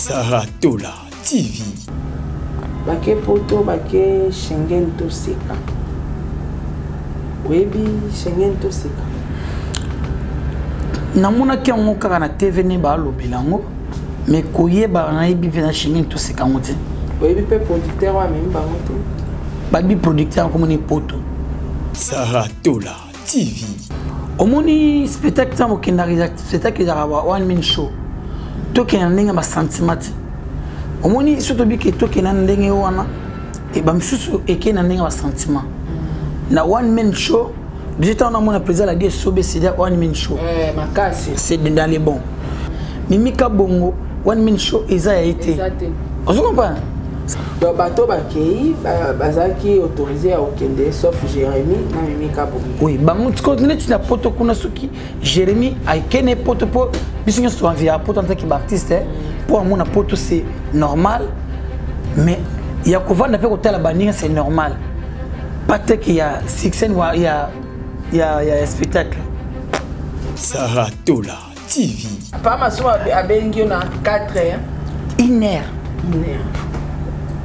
Saratola TV. Bake poto bake Schengen to seka. Webi Schengen to seka. Namuna ki on kaka na TV ne ba lo bilango mais koyeba na ibi na Schengen to seka ngote. Webi pe producteur wa même ba ngote. Ba bi producteur comme ni poto. Saratola TV. Omoni spectacle mo kinariza spectacle za one man show. Toke na ndenge ba sentiment. Omoni surtout bi ke toke na ndenge wana e ba msusu eke na ndenge ba sentiment. Na one man show, déjà on a mon président la dit sobe c'est one man show. Makasi. C'est dans les bons. Mimika bongo one man show eza a été. On se comprend? Donc bateau bakei bazaki autorisé à okende sauf Jérémy na Mimika bongo. Oui, bango tikoné tina poto kuna soki Jérémy ay kene poto po bisinyo so envia poto en tant qu'artiste pour mon poto c'est normal mais il y a kovanda pe kotala baninga c'est normal. Peut-être qu'il y a succès il y a spectacle. Saratola TV. Pas ma soeur a bengi na 4 heures. 1 heure.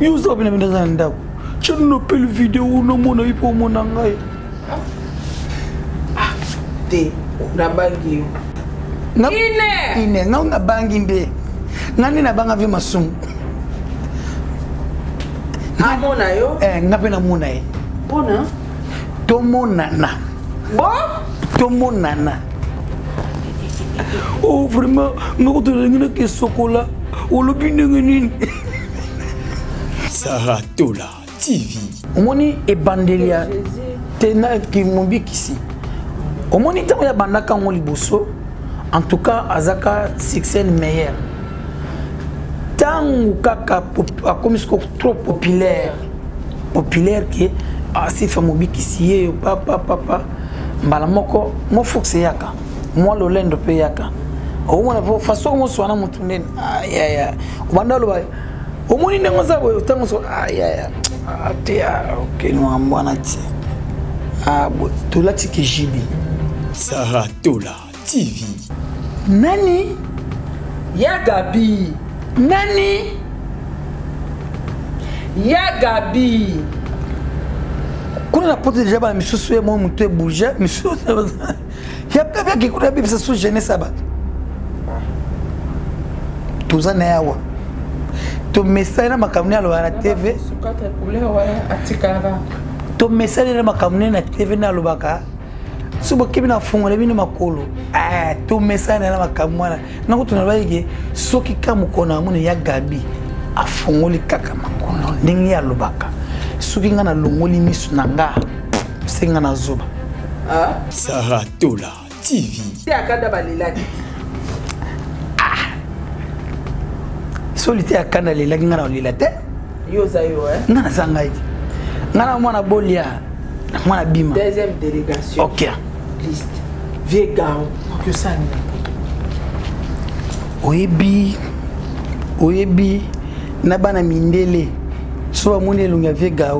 Yo so bina bina zanda. Tu no pele vidéo no mona ipo mona ngai. Ah, te na bangi. Ine nga bangi mbe. Ngani na banga vi masum. Na mona yo? Ngape na mona e. Bona? Tomonana. Bon? Tomonana. Oh vraiment, ngako to ngina ke sokola. Olobi nini. Saratola TV. Omoni e bandelia tena ki mombi kisi. Omoni tango ya bandaka ngoli boso. En tout cas, azaka succès meilleur. Tango kaka comme trop populaire. Populaire qui assez famobi kisi papa mbala moko mo foxe yaka. Moi lo lendo pe yaka. O mona façon mo swana mutu nene. Aya. Ubanda lo ba. Omoni ndengo zabo tango so aya. Atia okay no ambwana ti. Bo tulati ki jibi. Saratola TV. Nani? Ya Gabi. Nani? Ya Gabi. Kuna na pote déjà ba misusu e mo mutu e bouger misusu. Ya baba ki kuna bibisa su jeunesse abato. Tuza na yawa. To message na makamuni alo na TV. Sukata kule wa atikara. To message na makamuni na TV na lobaka. Subo kibi na fungole bino makolo. To message na makamwana. Nako tunalwaye soki kamu kona mune ya Gabi. Afungoli kaka makolo. Ndingi ya lobaka. Soki ngana longoli misu nanga. Senga na zuba. Saratola TV. Ti akanda balilaki. Solité akanda lelaki ngana olilate. Yo zayo Ngana zangai. Ngana mwana bolia. Mwana bima. Deuxième délégation. OK. Liste. Vieux gars. Que ça Oyebi na bana mindele. So amone lunga vieux gars.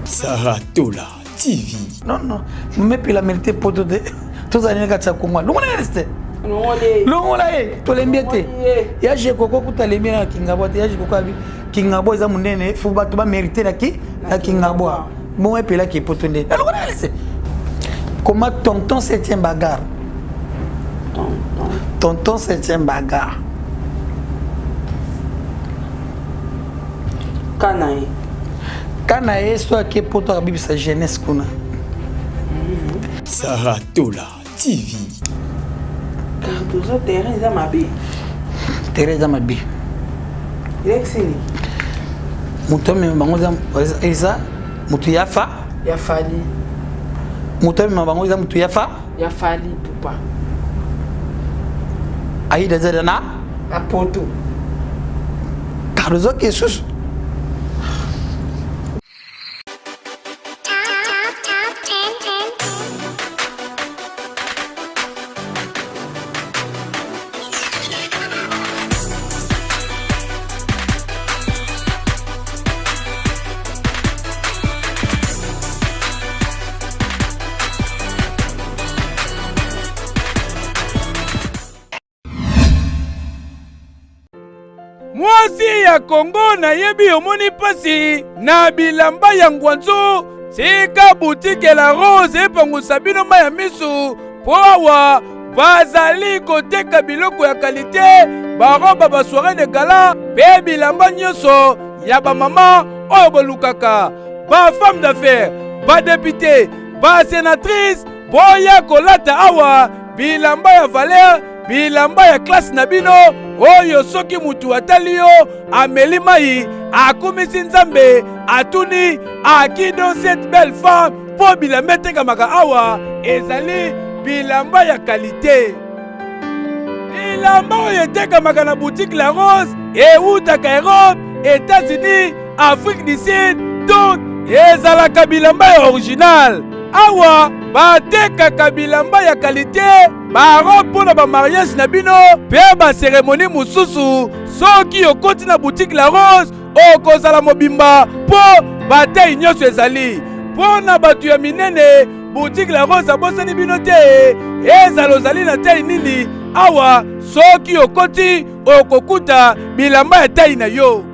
Saratola TV. Non. Me pe la mérité poto de. Tous années katsa kongwa. Non on reste. Non là to lembiete. Ya je koko kutalemi na kingabo ya je koko abi. Kingabo za munene fu bato ba mérité na ki na kingabo. Bon et puis là qui poto nde. Alors on reste. Comment tonton 7e bagarre. Tonton 7e bagarre. Kanae soit qui poto bibi sa jeunesse kuna. Saratola TV. Cardozo Teresa Mabi. Teresa Mabi. Lexini. Muto me bangoza eza mutu yafa. Ya Fali. Muto me bangoza mutu yafa. Ya Fali pupa. Aida zedana. Apoto. Cardozo que sus. mwasi ya Kongo na yebi omoni pasi na bilamba ya ngwanzo tika boutique la Rose epangusa bino ma ya misu po awa bazali koteka biloko ya kalite baroba basoirée de gala pe bilamba nyonso ya bamama oyo bolukaka bafemme d'affaires badepute basénatrice boya kolata awa bilamba ya valeur bilamba ya classe na bino oyo soki mutu atali yo ameli mai akumisi nzambe atuni akido cette belle femme po bilamba etekamaka awa ezali bilamba ya kalite. Bilamba oyo etekamaka na boutique La Rose eutaka Europe, États-Unis, Afrique du Sud, donc ezalaka bilamba ya original. Awa batekaka bilamba ya kalite barobe mpona bamariage na bino mpe baseremonie mosusu. Soki okoti na boutique La Rose okozala mobimba mpo batei nyonso ezali. Mpona bato ya minene boutique La Rose abosani bino te ezala ozali na tei nini. Awa soki okoti okokuta bilamba ya tei na yo.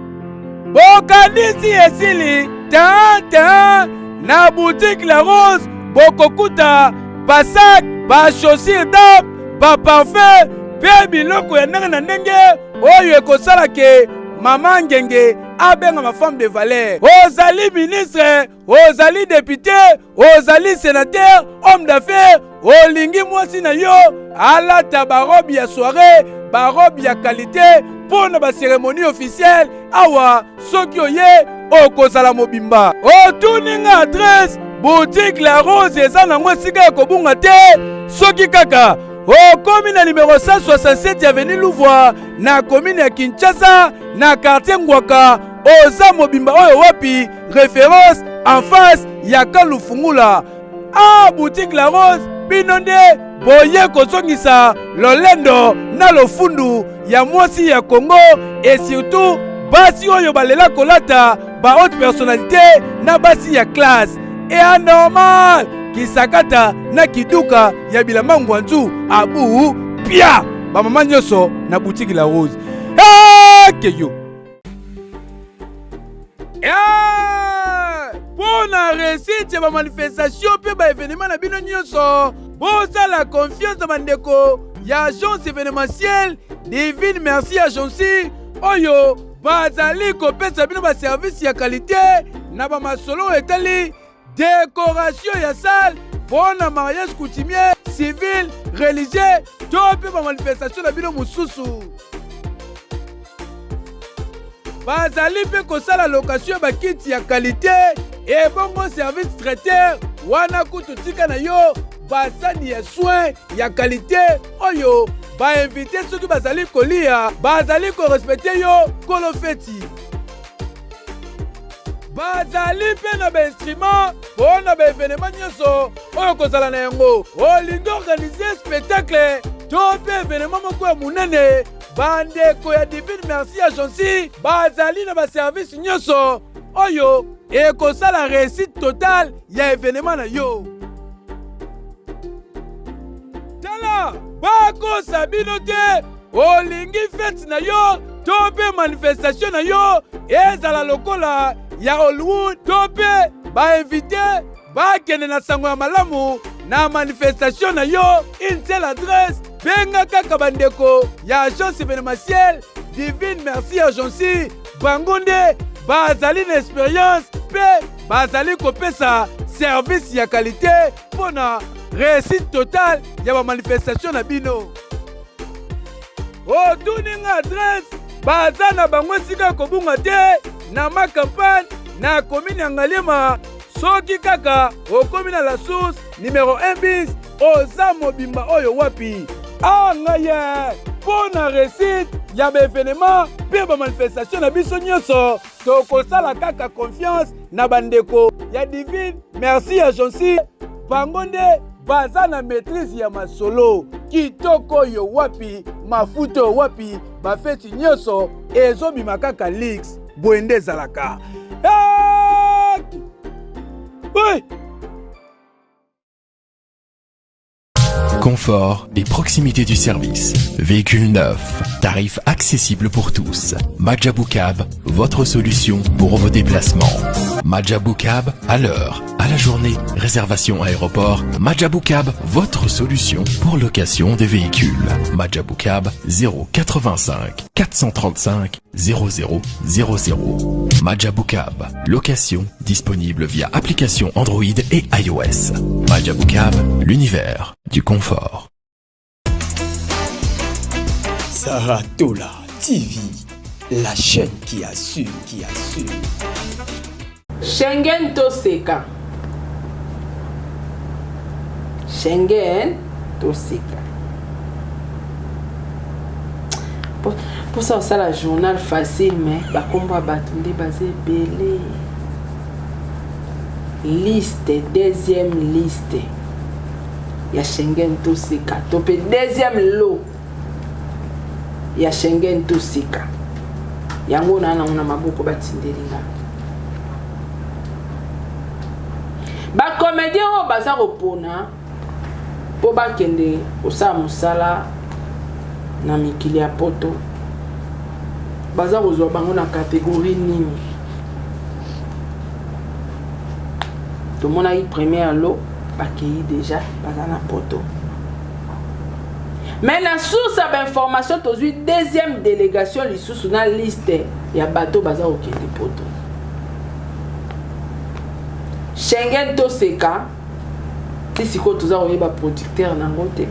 Bokanisi esili ta na boutique La Rose bokokuta basak, bachaussure d'homme, baparfum pe biloko ya ndenge na ndenge oyo ekosala ke mama ngenge abenga ma femme de valeur. Ozali ministre, ozali député, ozali sénateur, homme d'affaires, olingi mwasi na yo alata barobe ya soirée, barobe ya qualité pona ba cérémonie officielle. Awa soki oye okozala mobimba. Otuninga adresse boutique La Rose eza nango esika ya kobunga te. Soki kaka okomi na numéro 167 avenue Louvois na commune ya Kinshasa na quartier Ngwaka, oza mobimba oyo wapi référence en face ya Kalufungula. Boutique La Rose bino nde boye kozongisa lolendo na lofundu ya mwasi ya Congo et surtout basi oyo balela kolata ba haute personnalité na basi ya classe et anormal kisakata na kiduka ya bilamba ngwanzu abu pia bamama nyonso na boutique La Rose. Keyo pona réussite ya bamanifestation mpe baévénement na bino nyonso bozala confiance na bandeko ya agence événementielle Divine Merci Agence oyo bazali kopesa bino baservice ya qualité na bamasolo etali décoration ya salle pona mariage coutumier, civil, religieux to mpe bamanifestation na bino mosusu. Bazali mpe kosala location ya bakiti ya qualité et bongo service traiteur wana kutu tika na yo basani ya soin ya qualité oyo bainvite soki bazali kolia bazali korespecte yo kolofeti. Bazali mpe na bainstrument mpona baévénement nyonso oyo kozala na yango. Olingi organise spectacle to mpe événement moko ya monene bandeko ya Divine Merci Agence bazali na baservice nyonso oyo ekosala réussite totale ya événement na yo. Tala bakosa bino te olingi fete na yo to mpe manifestation na yo ezala lokola ya Hollywood to mpe bainvite bakende na sango ya malamu na manifestation na yo. Une seule adresse benga kaka bandeko ya agence événementielle Divine Merci Agence bango nde bazali na expérience mpe bazali kopesa service ya qualité mpona réussite totale ya bamanifestation na bino. Otuninga adresse baza na bango esika kobunga te na makampagne na commune ya Ngaliema. Soki kaka okomi na La Source numéro 1 bis oza mobimba oyo wapi ngaye mpona réussite ya baévénement mpe bamanifestation na biso nyonso tokosala kaka confiance na bandeko ya Divine Merci Agence bango nde baza na maîtrise ya masolo kitoko oyo wapi mafuta oyo wapi bafeti nyonso ezobima kaka lix boye nde ezalaka. confort et proximité du service. Véhicule neuf, tarifs accessibles pour tous. Majabou Cab, votre solution pour vos déplacements. Majabou Cab, à l'heure, à la journée, réservation aéroport. Majabou Cab, votre solution pour location des véhicules. Majabou Cab, 085 435 0000. Majabou Cab, location disponible via application Android et iOS. Majabou Cab, l'univers du confort. Saratola TV, la chaîne qui assure, Schengen Toseka. Schengen Toseka. Pour ça, c'est la journal facile, mais la combat battu basé belé. Liste, deuxième liste. Il y a Schengen Toseka. Topé deuxième lot. Il y a Schengen Toseka. Il y a un maboko batindelinga. Ba comédien au bazar au pona. Po ba kende osa musala na mikili ya poto. Bazar ozwa bango na catégorie nini. Tout le monde a eu première lot, bakei déjà bazar na poto. Mais la source d'information tozui deuxième délégation li sous na liste ya bateau bazar au kende poto. Schengen Toseka si ko toza oyeba producteur na ngote.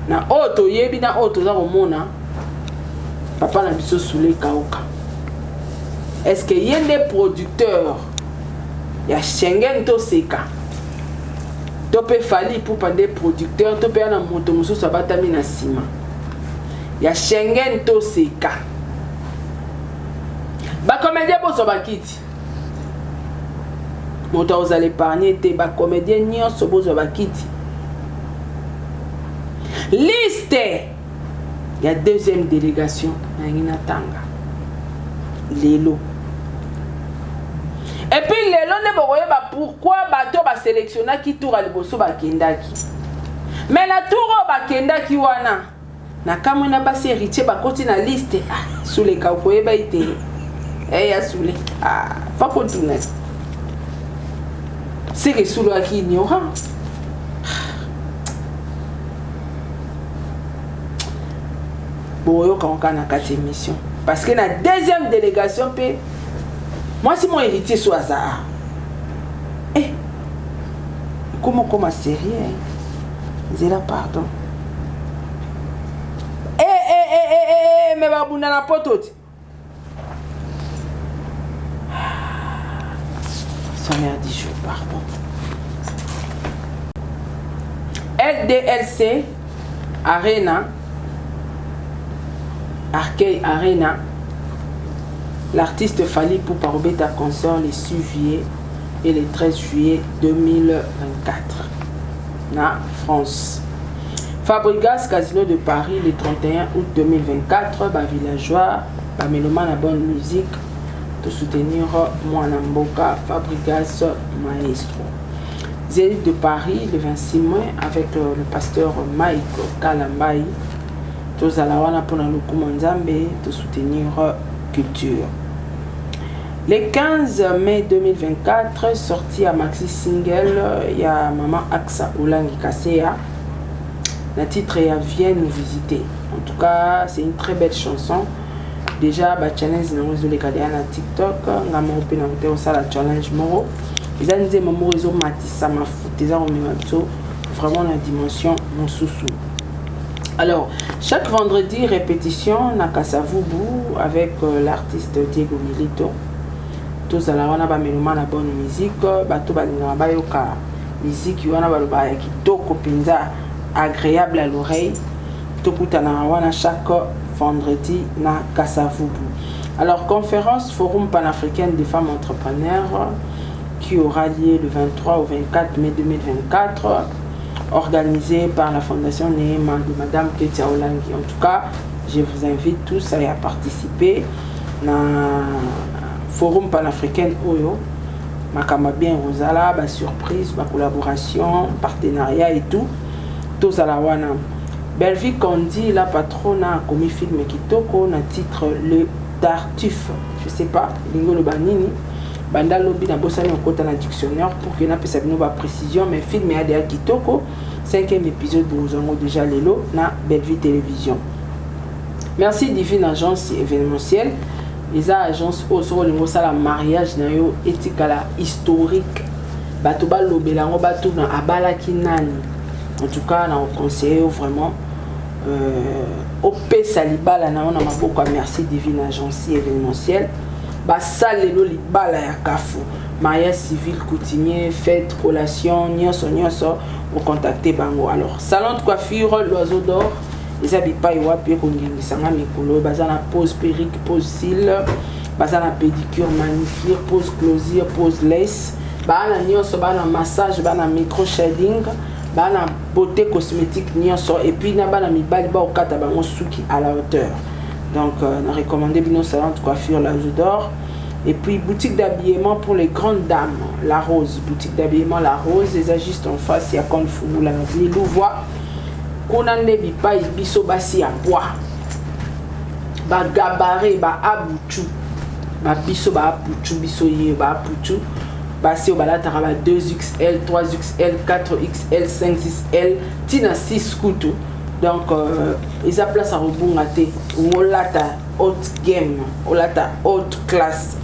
Na auto yebi na auto za komona papa na biso soule kaoka. Est-ce que y a des producteurs ya Schengen Toseka? Topé fali pour pas des producteurs, topé na moto muso sabatami na sima. Ya Schengen Toseka. Ba comédien boso bakiti. Moto vous allez épargner te ba comédien nyonso boso bakiti. Liste. Il y a deuxième délégation na ngina tanga. Lelo. Et puis lelo ne bokoyeba pourquoi bato ba sélectionner qui tour à liboso ba kendaki. Mais la tour ba kendaki wana na kamwe na basi héritier ba koti na liste sous les ka koyeba ite. Ya sous les pas continuer. C'est que sous le qui ignorant. Bon, quand on a 4 émissions. Parce que la deuxième délégation, moi, c'est mon héritier soit ça. Eh, comment sérieux? C'est là, pardon. Mais babou na la potote. Ça m'a dit je pardon. LDLC Arena Arcade Arena. L'artiste Fally Ipupa Robeta concert les 6 juillet et le 13 juillet 2024 na France. Fabregas Casino de Paris le 31 août 2024. Ba villageois, ba mélomane à bonne musique. De soutenir Mwanamboka Fabregas Maestro. Zénith de Paris le 26 mai avec le pasteur Mike Kalambai. Tous à la wana pour le Kumanzambe de soutenir culture. Le 15 mai 2024, sorti à maxi single, il y a Maman Aksa Olangi Kasea. Le titre est Viens nous visiter. En tout cas, c'est une très belle chanson. Déjà, bah challenge na réseau les cadets na TikTok, na mo pe na hotel ça la challenge moro. Ils ont dit maman réseau matissa ma foot, ils ont mis vraiment la dimension mon sousou. Alors, chaque vendredi répétition na Kasavubu avec l'artiste Diego Milito. Tous à la wana ba meloma na bonne musique, ba to ba na ba yoka musique wana ba ba kitoko pinza agréable à l'oreille. To kutana wana chaque vendredi na Kasavubu. Alors, conférence Forum panafricaine des femmes entrepreneurs qui aura lieu le 23 au 24 mai 2024, organisée par la Fondation Neema de Madame Ketia Olangi. En tout cas, je vous invite tous à participer na Forum panafricaine Oyo makama bien Rosala, ba surprise, ba collaboration, partenariat et tout. Tous à la wana. Belleville Kondi, la patronne a commis film kitoko na titre Le Tartuffe. Je sais pas, lingo le banini. Banda lobby na bossani en côté dans dictionnaire pour que na puisse avoir une précision mais film est déjà kitoko. 5e épisode de nous avons déjà lelo na Belleville Télévision. Merci Divine Agence événementielle. Les agences au lingo ça la mariage na yo etikala historique. Bato ba lobelango bato na abala kinani. En tout cas, on conseille vraiment au PESA Libala, on a beaucoup merci Divine Agence événementielle. Basal le Libala ya Kafu, mariage civil, coutumier, fête, collation, nyoso, vous contactez Bango. Alors, salon de coiffure, l'oiseau d'or, les habits pas y wapi, kongingisanga mikolo, bazana pose perruque, pose cils, bazana pédicure, manicure, pose closure, pose lace, bana nyoso, bana massage, bana micro shading. Bana beauté cosmétique nyonso et puis na bana mibali ba okata bango suki à la hauteur. Donc on a recommandé bino salon de coiffure l'Oiseau d'or et puis boutique d'habillement pour les grandes dames La Rose, boutique d'habillement La Rose, les juste en face il y a comme Fubu la avenue Louvois. Konande bipa biso basi à bois. Ba gabaré ba abuchu. Ba biso ba abuchu biso ye ba abuchu. Basé au balatara 2XL, 3XL, 4XL, 5XL, tina 6 couteaux. Donc, ils ont place à rebongater. Ou lata haute game, ou lata haute classe.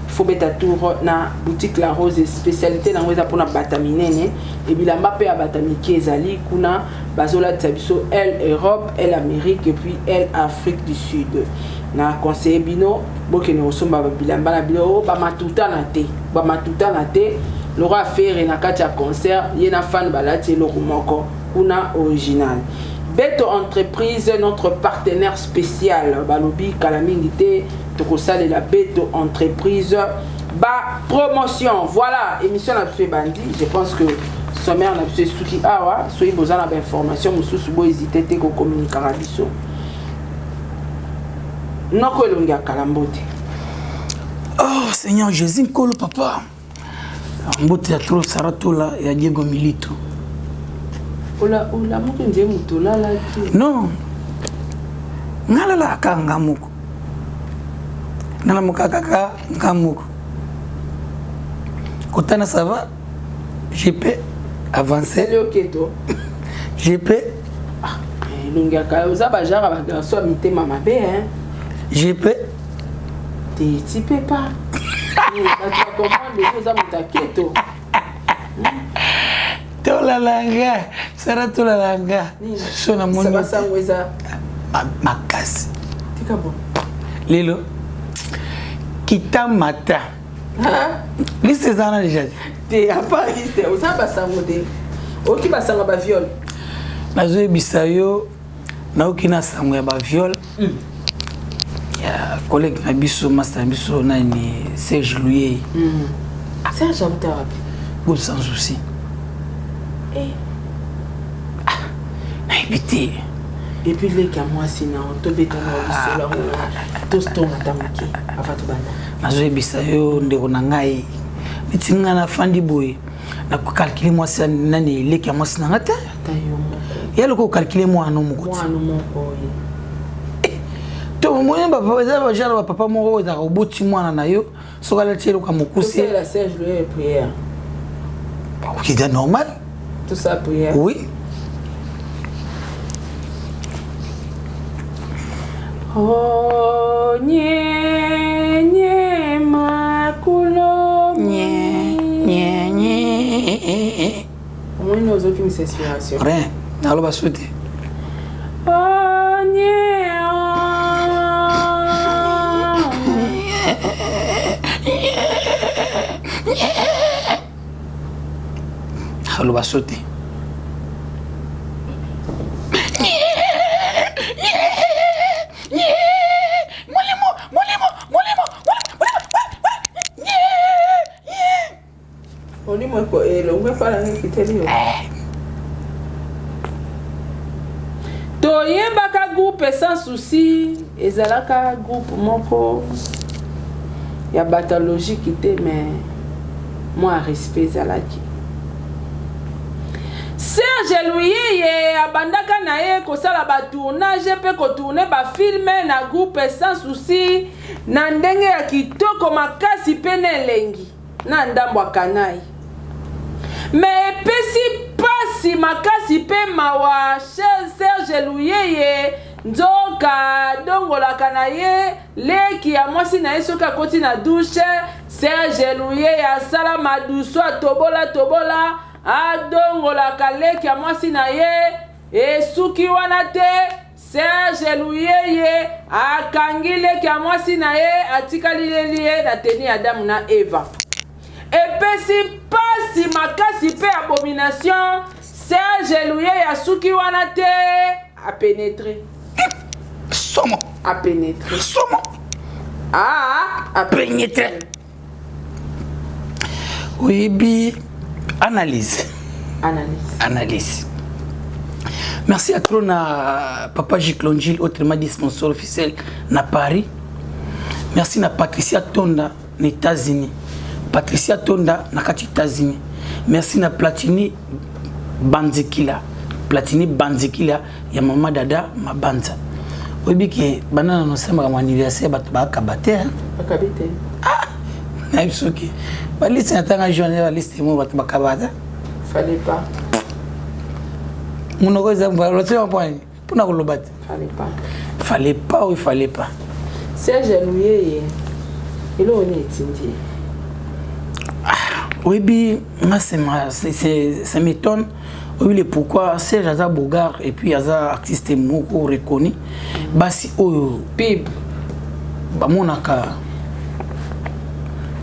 Faut mettre tour na boutique La Rose spécialité dans les pour na bataminene et puis la mapé à batamiki ezali kuna bazola tsabiso elle Europe, elle Amérique et puis elle Afrique du Sud. Na conseiller bino bokene osomba bilamba na bilo ba matuta na te le roi faire na kati ya concert yena fan balati le rumoko kuna original. Beto Entreprise, notre partenaire spécial balobi kalamingité tokosale la Beto Entreprise ba promotion. Voilà, émission na fait bandi, je pense que sommaire na fait souki awa soyi bozana ba information mususu bo hésiter te ko communiquer biso. Noko elongia kalambote. Oh Seigneur Jésus nkolo papa. Mbote ya trop saratola ya Diego Milito. Ola moko nje mutola la ki. Non. Ngala la kanga moko. Nala mokaka ngamuko. Kotana ça va? Je peux avancer. C'est OK toi. Je peux. Ah, elongia ka uzaba jara ba garçon mitema mabe hein. Je peux. Tu peux pas. Tu vas comprendre les choses à mon taqueto. Tola langa, sara tola langa. Sona mon. Ça va ça weza. Makasi. Tika bon. Lelo. Kita mata. Hein? Liste zana déjà. T'es à Paris, t'es aux ambassadeurs. Oki basanga ba viol. Nazo bisayo na okina sango ya ba viol. Ya collègue na biso master biso nani Serge Louis. Serge Abuta wapi? Groupe sans souci. Éviter. Et puis les camois sinon tobeta na biso la toston atamaki afatu banda. Nazo bisayo ndeko na ngai. Bitinga na fandi boy. Na ko calculer moi ça nani les camois sinon ngata. Tayo. Ya loko calculer moi no moko. Moi no moko. To moyen papa za jara papa moko za roboti mwana na yo so kala tielo ka mokuse. C'est la Serge Louis prière. Qui est normal. Tout ça prière. Oui. Oh nye makulo nye. Comment il n'ose aucune inspiration. Rien. Alors va souhaiter. Oh nye. Alors va sauter. Toyebaka groupe sans souci, ezalaka groupe moko ya batalogie qui te mais moi respect zalaki. Serge Luyeye abandaka na ye kosala ba tournage pe ko tourner ba filmer na groupe sans souci na ndenge ya kitoko makasi pene elengi na ndambo kanai. Mais pesi pasi makasi pe mawa Serge Luyeye nzoka dongolaka na ye leki ya mwasi na ye soki akoti na douche Serge Luyeye asala maduso tobola adongolaka leki ya mwasi na ye esuki wana te Serge Luyeye akangi leki ya mwasi na ye atikali ye na teni Adamu na Eva. Epesi pasi makasi pe abomination Serge Luyeye asuki wana te a pénétrer. Somo. A pénétrer. Somo. A pénétrer. Oui, bi analyse. Analyse. Merci à trop na Papa Jiklonjil, autrement dit sponsor officiel na Paris. Merci na Patricia Tonda na États-Unis. Patricia Tonda na kati États-Unis. Merci na Platini Banzikila. Platini Banzikila ya mama dada mabanza. Obi ke banana no sema kama anniversaire batu ba kabate. Bakabite. Ah, na ibsoki. Ba liste natanga journée ba liste mo batu ba kabata. Fallait pas. Mon ogoza mbalo tshema point. Puna kolobati. Fallait pas. Ou il fallait pas. Serge Luyeye. Il on est tindi. Oui, bi ça m'étonne. Oui, le pourquoi Serge Aza Bogart et puis Aza artiste moko reconnu. Basi oyo Pib. Bamonaka.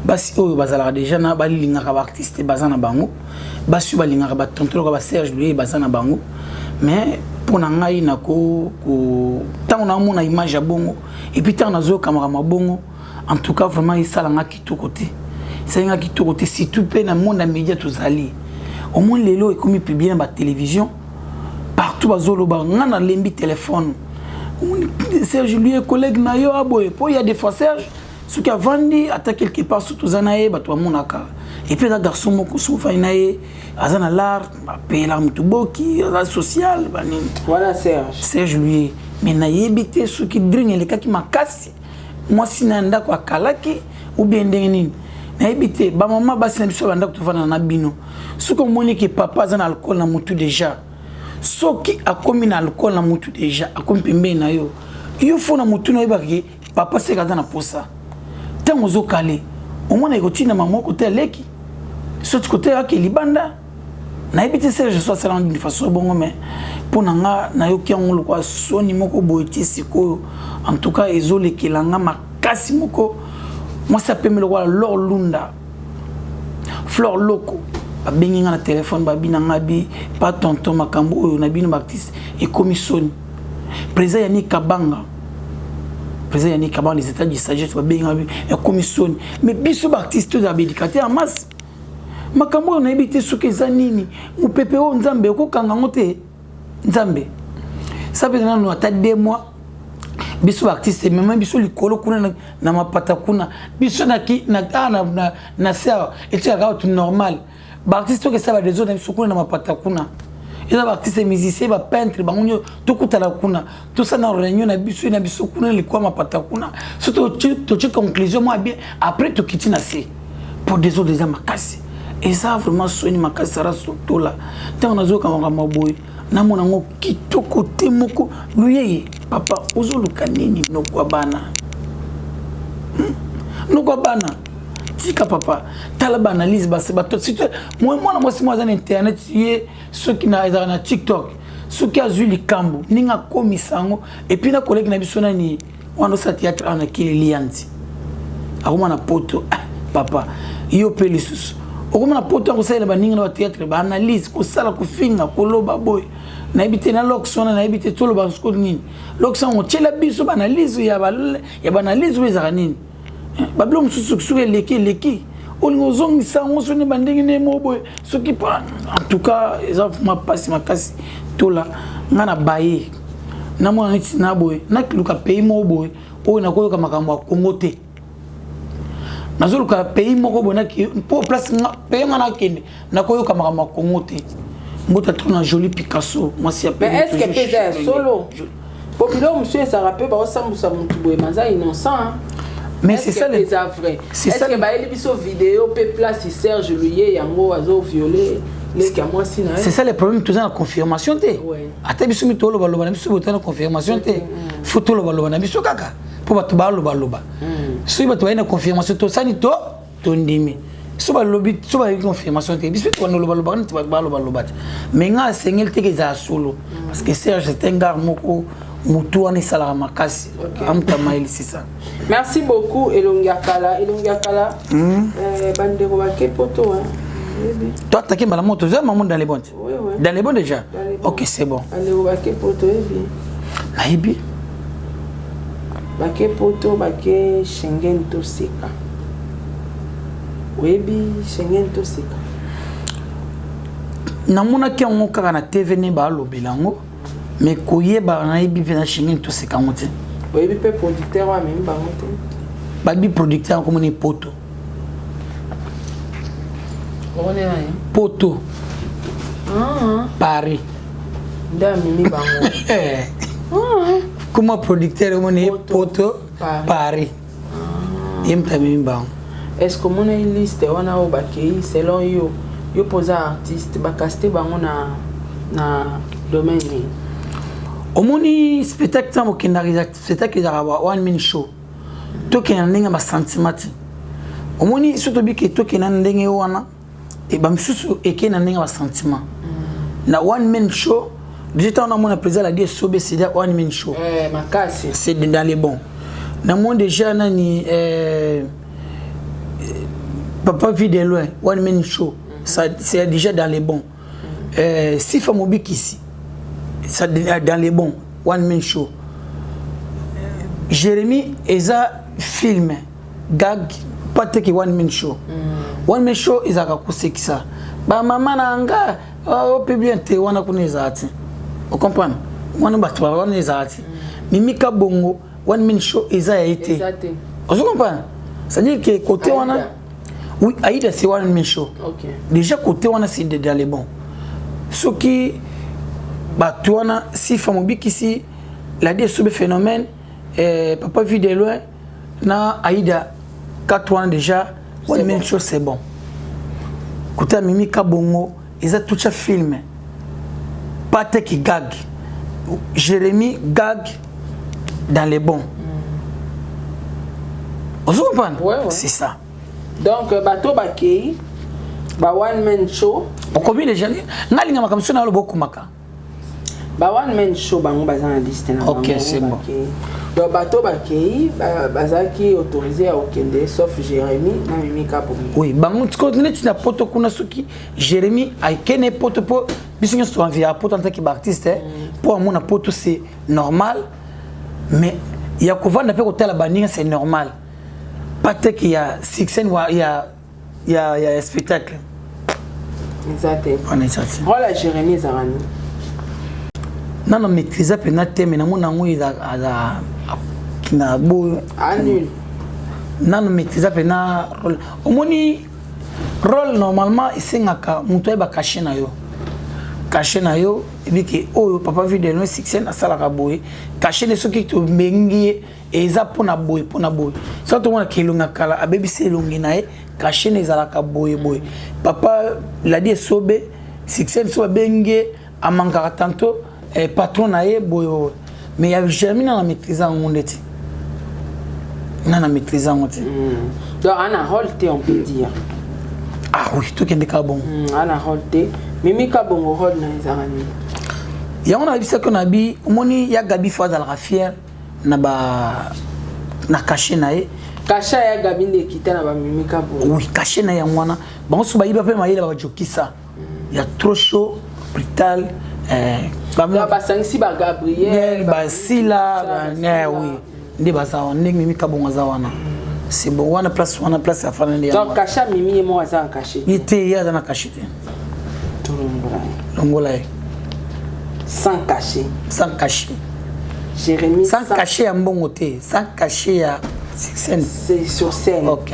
Basi oyo bazala déjà na balingaka ba artiste bazana bango. Basi balingaka ba tontolo ba Serge lui bazana bango. Mais pour ngai na ko tant na mona image ya bongo et puis tant na zo camera mabongo. En tout cas vraiment il salanga kitoko te. Salanga kitoko te si tout pe na monde média tozali. Au moins lelo et comme publié dans la télévision partout bazolo ba ngana lembi téléphone. Serge lui est collègue na yo aboye. Pour il y a des fois Serge ce qui a vendu à quelque part surtout zanae ba to monaka. Et puis la garçon moko soufa inae azana l'art payer la mutuboki la social bani. Voilà Serge. Serge lui mais na yebité ce qui dringue les kaki makasi. Moi sinanda kwa kalaki ou bien ndengeni. Na yebité ba maman basi na biso banda kutufana na bino. Ce que moni que papa azana alcool na mutu déjà. Ce qui a commis na alcool na mutu déjà a commis pembe na yo. Yo faut na mutu na yebaki papa c'est kazana pour ça. Tant aux calé au moins écoutine na maman côté leki ce côté là qui libanda na ebité Serge soit ça d'une façon bon mais pour nanga na yo ki ngolo kwa soni moko boiti siko en tout cas ezole kelanga makasi moko moi ça peut me le voir Lor Lunda Fleur Loco babengi nga na téléphone babina ngabi pas tonton makambo oyo na bino artiste et commission président Yani Kabanga président Yannick Kabang les états du sagesse va bien et commission mais biso artiste de habilité en masse makambo na ebité soki zanini mu PPO nzambe ko kanga ngote nzambe ça veut dire nous ata 2 mois biso artiste même biso likolo kuna na mapata kuna biso na ki na ça et tu as tout normal ba artiste que ça va des autres biso kuna na mapata kuna. Il y a des artistes musiciens, des peintres, tout tout ça dans la réunion, surtout tu conclusion moi bien après tu quittes assez pour des autres gens makasi et ça vraiment soigner makasi ça surtout là tant on a zo kama maboy na mona ngo kitoko te moko luyeye papa ozoluka nini nokwa bana tika papa talaba analyse base bato surtout moi dans internet ceux qui na TikTok ceux qui a vu les cambo ninga komisango et puis na collègue na biso nani wana sa théâtre ana kili lianzi akoma na poto papa yo peli susu akoma na poto ko sala ba ninga na théâtre ba analyse ko sala ko finga ko loba boy na ebité na loxona na ebité tolo ba sko nini loxon o tshela biso ba analyse ya ba analyse wezaka nini bablom susu leki on sango soni bandingi ne mobo ce qui en tout cas ça ma passe makasi tola ngana baye na mona niti na boy na kiluka pays mobo o na koyoka makambo ya Kongo te nazoluka pays moko bonaki pour place pays ngana kende nakoyoka makama Congo te mbota tona joli Picasso moi si mais est-ce que pesa solo popilo monsieur ça rappelle ba osambusa muntu boye maza innocent mais c'est ça les vrai est-ce que ba eli biso vidéo pe place Serge Luye yango azo violer c'est ça le problème toujours la confirmation te ata biso mi tolo baloba na biso botana confirmation te faut tolo baloba na biso kaka pour bato baloba so bato ba na confirmation to sani to ndimi so ba lobi so ba confirmation te biso to baloba na te baloba mais nga sengel te ke za solo parce que Serge c'est un gars moko mutu wana sala makasi amta maili c'est ça. Merci beaucoup Elongiakala bandeko ba kepoto toi t'as la moto déjà maman dans les bons. Oui. Dans les bons déjà. OK, c'est bon. Allez au baquet poto ebi. Naibi. Baquet poto baquet Schengen to seka. Webi Schengen to seka. Namona ki on kaka na TV ne ba lobelango mais koyeba naibi pe Schengen to seka mote. Webi pe producteur wa même ba mote. Ba bi producteur comme ni poto. Poto. Paris. Comment producteur on poto Paris. Est-ce que mon liste on a au baquet selon yo pose artiste ba casté bango na domaine omoni spectacle mo kinariza spectacle za one man show to kenanga ba sentiment omoni surtout bi ke to kenanga ndenge wana et ba msusu ekena ndenge ba sentiment na one man show déjà on a mon président la dit sobe c'est one man show makasi c'est dans les bons na mon déjà nani papa vit de loin one man show ça c'est déjà dans les bons si Famobik ici ça dans les bons one man show Jérémy eza film gag pas que one man show one man show izaka kusekisa ba mama nanga au publier te wana kuneza ati vous comprenez wana batwa wana ezati mimika bongo one man show eza été vous comprenez ça dit que côté wana oui Aïda c'est one man show OK déjà côté wana c'est dans les bons ce qui batwana si Famobik ici la dit sous phénomène papa vu de loin na Aïda 4 ans déjà one man show c'est bon côté mimika bongo ils ont tout ça film pas qui gag Jérémy gag dans les bons vous comprenez c'est ça donc bato bakei ba one man show combien de gens ngalinga makamso na lo bokumaka ba one man show bango bazana liste na OK c'est bon donc bato bakei bazaki autorisé à okende sauf Jérémy na mimika bongo oui bango tiko net na poto kuna suki Jérémy aikene poto po bisinyo so envia poto en tant qu'artiste pour mon poto c'est normal mais il y a kovanda pe kotala baninga c'est normal pas qu'il y a succès ou il y a spectacle exactement on est ça voilà Jérémy Zarani non maîtriser pena thème na mona ngo iza kina bo annule non maîtriser pena rôle omoni rôle normalement isengaka muto ba caché na yo ebiki oyo papa vu de no succès na sala ka boy caché ne soki to mengi eza pona boy so to mona kelonga kala abebi se longi nae caché ne zala ka boy papa la dit sobe succès so bengi amanga tanto patron nae boy mais il y a jamais na maîtriser en ondeti na maîtriser en ondeti donc ana holte on peut dire ah oui tout kende ka bon ana holte mimika bongo hol na Zarani ya on a vu ça qu'on a bi moni ya Gabi Faza la fière na caché nae kasha ya Gabi ne kitana ba mimika bongo oui caché na ya mwana bon so ba iba pe maïla ba jokisa il y a trop chaud brutal ba sangisi ba Gabriel ba sila oui ndi bazawa ndenge mimika bongo zawana c'est bon wana place à faire donc kasha mimi mo azan caché il était ya dans caché longola sans cacher Jérémy sans cacher à mbongo te sans cacher à scène c'est sur scène OK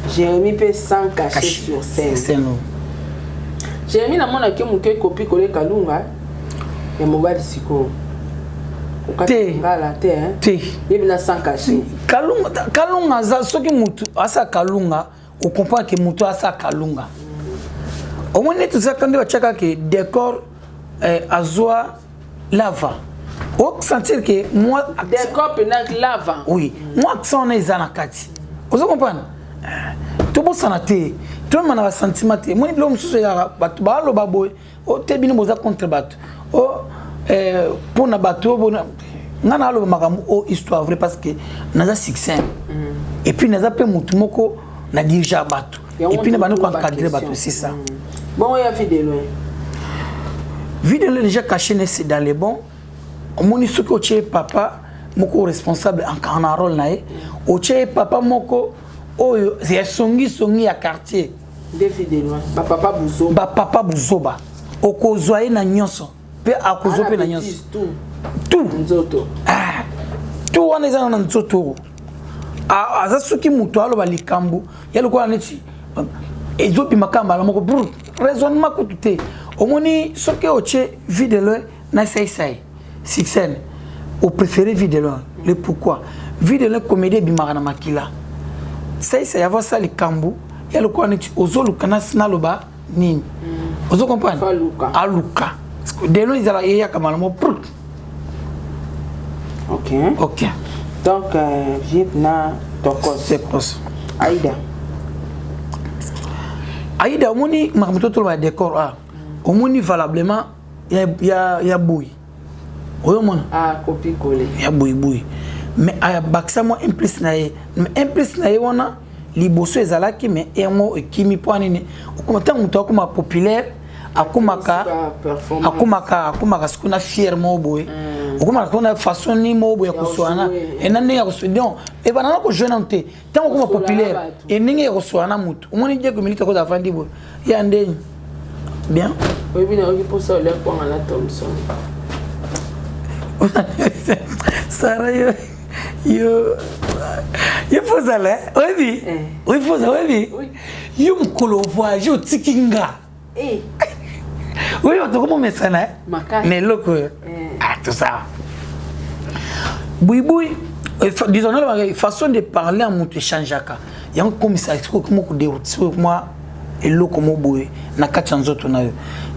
Jérémy peut sans cacher sur scène. Jérémy n'a pas que mon copie collé Kalunga. Et mon bas d'ici. Té. Il est sans cacher. Kalunga, ce qui mutu, asa Kalunga, on comprend que mutu asa Kalunga. Au moins, tout ça, quand on check que décor azoa lava. On sentir que moi. Décor pénal lava. Oui. Moi, ça on est zanakati. Vous comprenez? Tout le monde s'en a été. Tout le monde a un sentiment. Moi, je suis là, je suis là, je suis là, contre bateau. Pour na bateau, on a une histoire vraie parce que nous avons succès. Et puis nous avons fait mon tour, nous avons dirigé à bateau. Et puis nous avons encadré le bateau, c'est ça. Bon, il y a vidéo. Vidéo déjà caché dans les bons. Mon histoire que papa, mon responsable en carnaval nae, oche papa moko oyo c'est songi à quartier. Des vidéos. Papa Buzoba. Papa Buzoba. Okozwaye na nyonso. Pe akozope na nyonso. Tout. Nzoto. Ah. Tout on est dans nzoto. Ah, azasuki muto alo balikambu. Yalo kwa neti. Ezopi makamba la moko brut. Raisonnement ko tuté. Omoni soke oche vidéo na sai. Sixen. Au préféré vidéo. Le pourquoi? Vidéo comédie bimarana makila. Ça y avoir ça les kambu. Il y a le quoi neti ozolu kana sinaloba nini. Ozo comprendre? Aluka. Dès lors, il y a comme un mot. Ok. Ok. Donc, Vietnam, Tokos. C'est close. Aïda. Aïda, au moins, je vais le décor. Au moins, valablement, il y a bouille. Ah, copie collée. Il y a bouille. Mais il y a baksa moi implice nae. Mais implice nae, on a liboso ezalaki, mais il y a un kimi poanine. Au tant que tu populaire. Akumaka skuna fier moboy akumaka kona façon ni moboy ya kuswana enande ya kusudon e banana ko jeune ante tant ko populaire et ninge ya kuswana mutu umoni je ko milita ko da fandi bo ya ndeni bien oui bien on peut ça le point à la Thompson Sarah yo faut ça là oui faut ça oui yo mkolo voyage au tikinga oui, on te comment ça mais loco. Ah, tout ça. Boui, disons la façon de parler en monte changeaka. Il y a un commissaire comme moi et loco mo boui na katchanzo tona yo.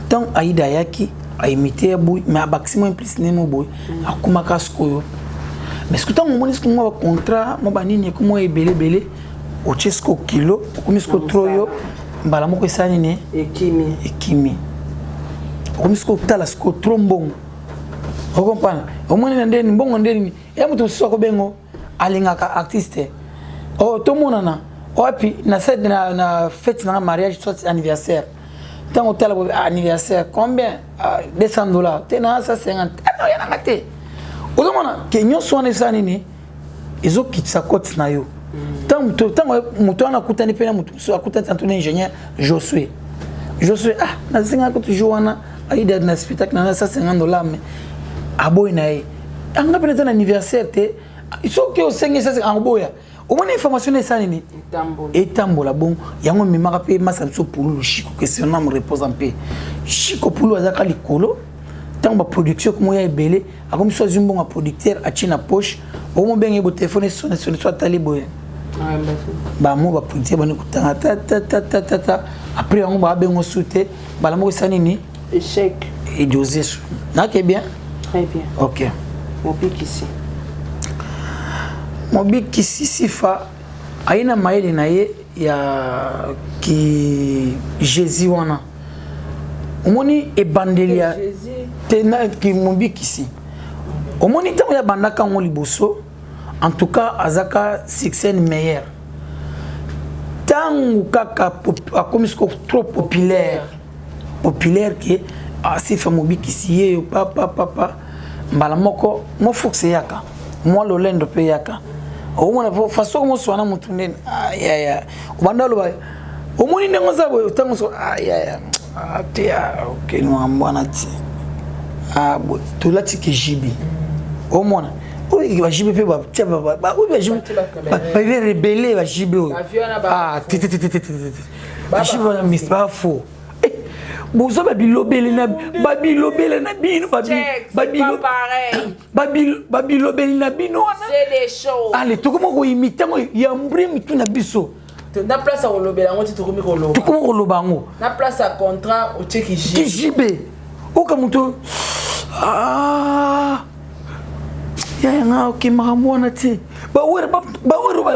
Tant Aïda yaki a imité boui mais à maximum plus ne mo boui akuma kasko yo. Mais ce que tant mo nisco mo contrat mo banini comme belé au chesco kilo comme ce que trop yo mbala moko esani ne ekimi omisko tala sko trombon o comprendre o moni ndeni mbongo ndeni ya mutu soko bengo alingaka artiste o to monana o puis na cette na fête na mariage soit anniversaire tant o tala anniversaire combien $200 tena 150 non yana ngate o mona kenyo sone esani ne ezo kitsa cote na yo tant mutu ana kutani pena mutu so akutani tanto ingénieur Josué ah na zinga ko toujours wana aida na spectacle na $150 mais aboy na e anga pena na anniversaire te iso ke o sengi ça en boya au moins information est ça ni etambola bon yango mimaka pe masanso pulu chiko question na me repose en paix chiko pulu azaka likolo tant ba production comme ya ebele akomi so zumbo nga producteur a china poche au moins bengi bo téléphone sonne soit taliboya ba mo ba producteur bani kutanga ta après on va bengo souté bala mo sani ni échec et José na que bien très bien ok mon pic ici sifa aina maili na ye ya ki Jésus wana omoni ebandelia tena ki mobiki ici omoni tango ya bandaka ngo liboso en tout cas azaka succès meilleur tango kaka akomisko trop populaire que sifa mobiki ici papa mbala moko mo foxe yaka moi lolendo pe yaka o mona façon como soana mutu ndeni ya ubandalo ba o moni nengo zabo tango so ya tia okay no ambana ti bo tulati ke jibi o mona Oui, va JB pe ba tia ba oui ba JB ba rebelle ba JB. Ah ba JB na mis pas faux. Bozo ba bilobele na bino ba bilobele na bino. C'est des choses. Allez, to comment ko imiter mo ya mbrimi tu na biso. Na place à olobela ngo ti to komi ko lo. To comment ko lobango. Na place à contrat au check JB. O kamuto ah ya nga ok maramona ti ba wera ba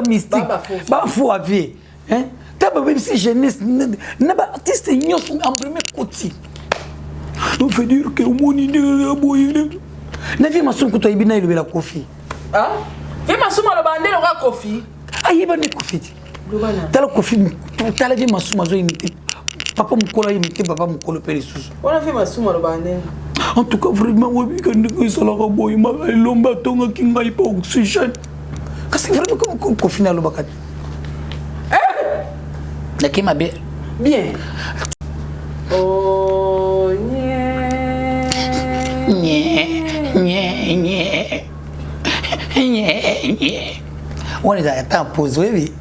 mystique ba fou avier hein ta ba si jeunesse na ba artiste nyos en premier côté on fait dire que moni de boyine na vie masum ko to ibina ile la kofi ah vie masum lo bande lo ka kofi ayi ba ne kofi lobana ta la kofi ta la vie masum zo imiter papa mukolo imiter papa mukolo pele susu on a fait masum lo bande. En tout cas, vraiment, oui, quand ils ont la boy, l'omba tonga qui n'a pas oxygène. Qu'est-ce que vraiment qu'on finit à l'obakat? La qui m'a bien. Bien. Oh, nye. On est à temps pause, oui.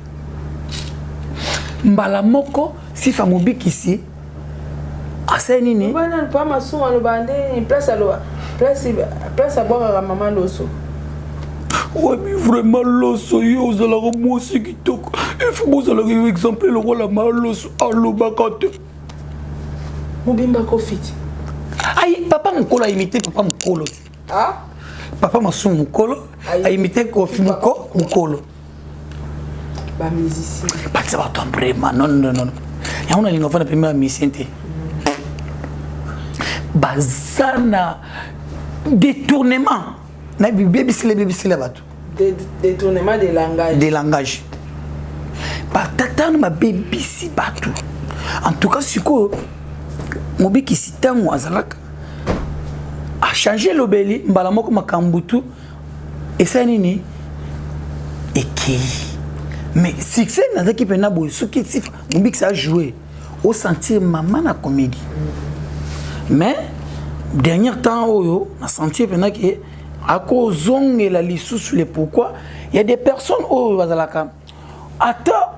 Mbala moko, si famobik ici. Asa nini? Bana pas masuma lo bande place à boire à maman loso. Ouais mais vraiment loso yo za la mo si kitoko. Il faut vous aller exemple le rôle la loso à l'obakate. Mobimba kofiti. Aïe papa mukolo imité papa mukolo. Ah? Papa masum mukolo a imité kofi mukolo. Ba musicien. Pas ça va tomber non. Ya on a l'innovation la première mission. Bazana détournement na bébé c'est bato détournement des langages batata ma bébé si bato en tout cas siko mobiki sitango azalaka a changer lobeli mbala moko makambutu et ça nini eki mais succès na zaki pena boy soki sifa mobiki ça jouer au sentir maman na comédie. Mais dernier temps oyo na senti pendant que à cause et la lissou sur les pourquoi il y a des personnes au bazalaka ata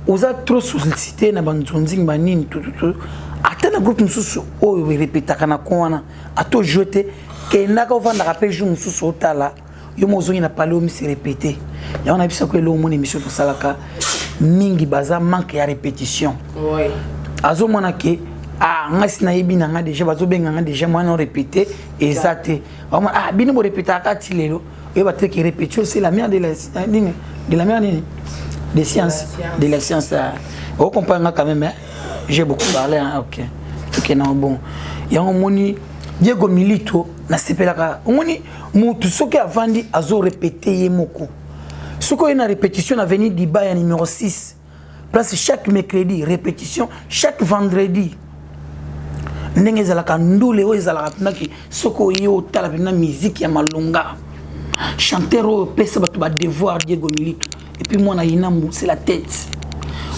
oza trop sollicité na banzonzing banini tout ata na groupe mususu oyo répétaka na kwana ato jeter que na ka vanda rappel jour mususu otala yo mozongi na parler o se répéter ya on a bisa ko lo mon émission pour salaka mingi baza manque ya répétition oui azo mona ke ah ngasi na yebi na nga déjà bazo benga nga déjà moi non répéter exact ah bino mo répéter akati lelo et ba te ki répétition c'est la mère de la mère des sciences de la science on comprend quand même hein? J'ai beaucoup parlé hein? OK non bon ya moni Diego Milito na sepelaka moni mutu soki avandi azo répéter yemoko soko ina répétition na venir diba ya numéro 6 place chaque mercredi répétition chaque vendredi ndenge ezalaka ndule oyo ezalaka mpinaki soko yo tala mpena musique ya malonga chanteur oyo pesa bato badevoir Diego Milito et puis mwana yinamu c'est la tête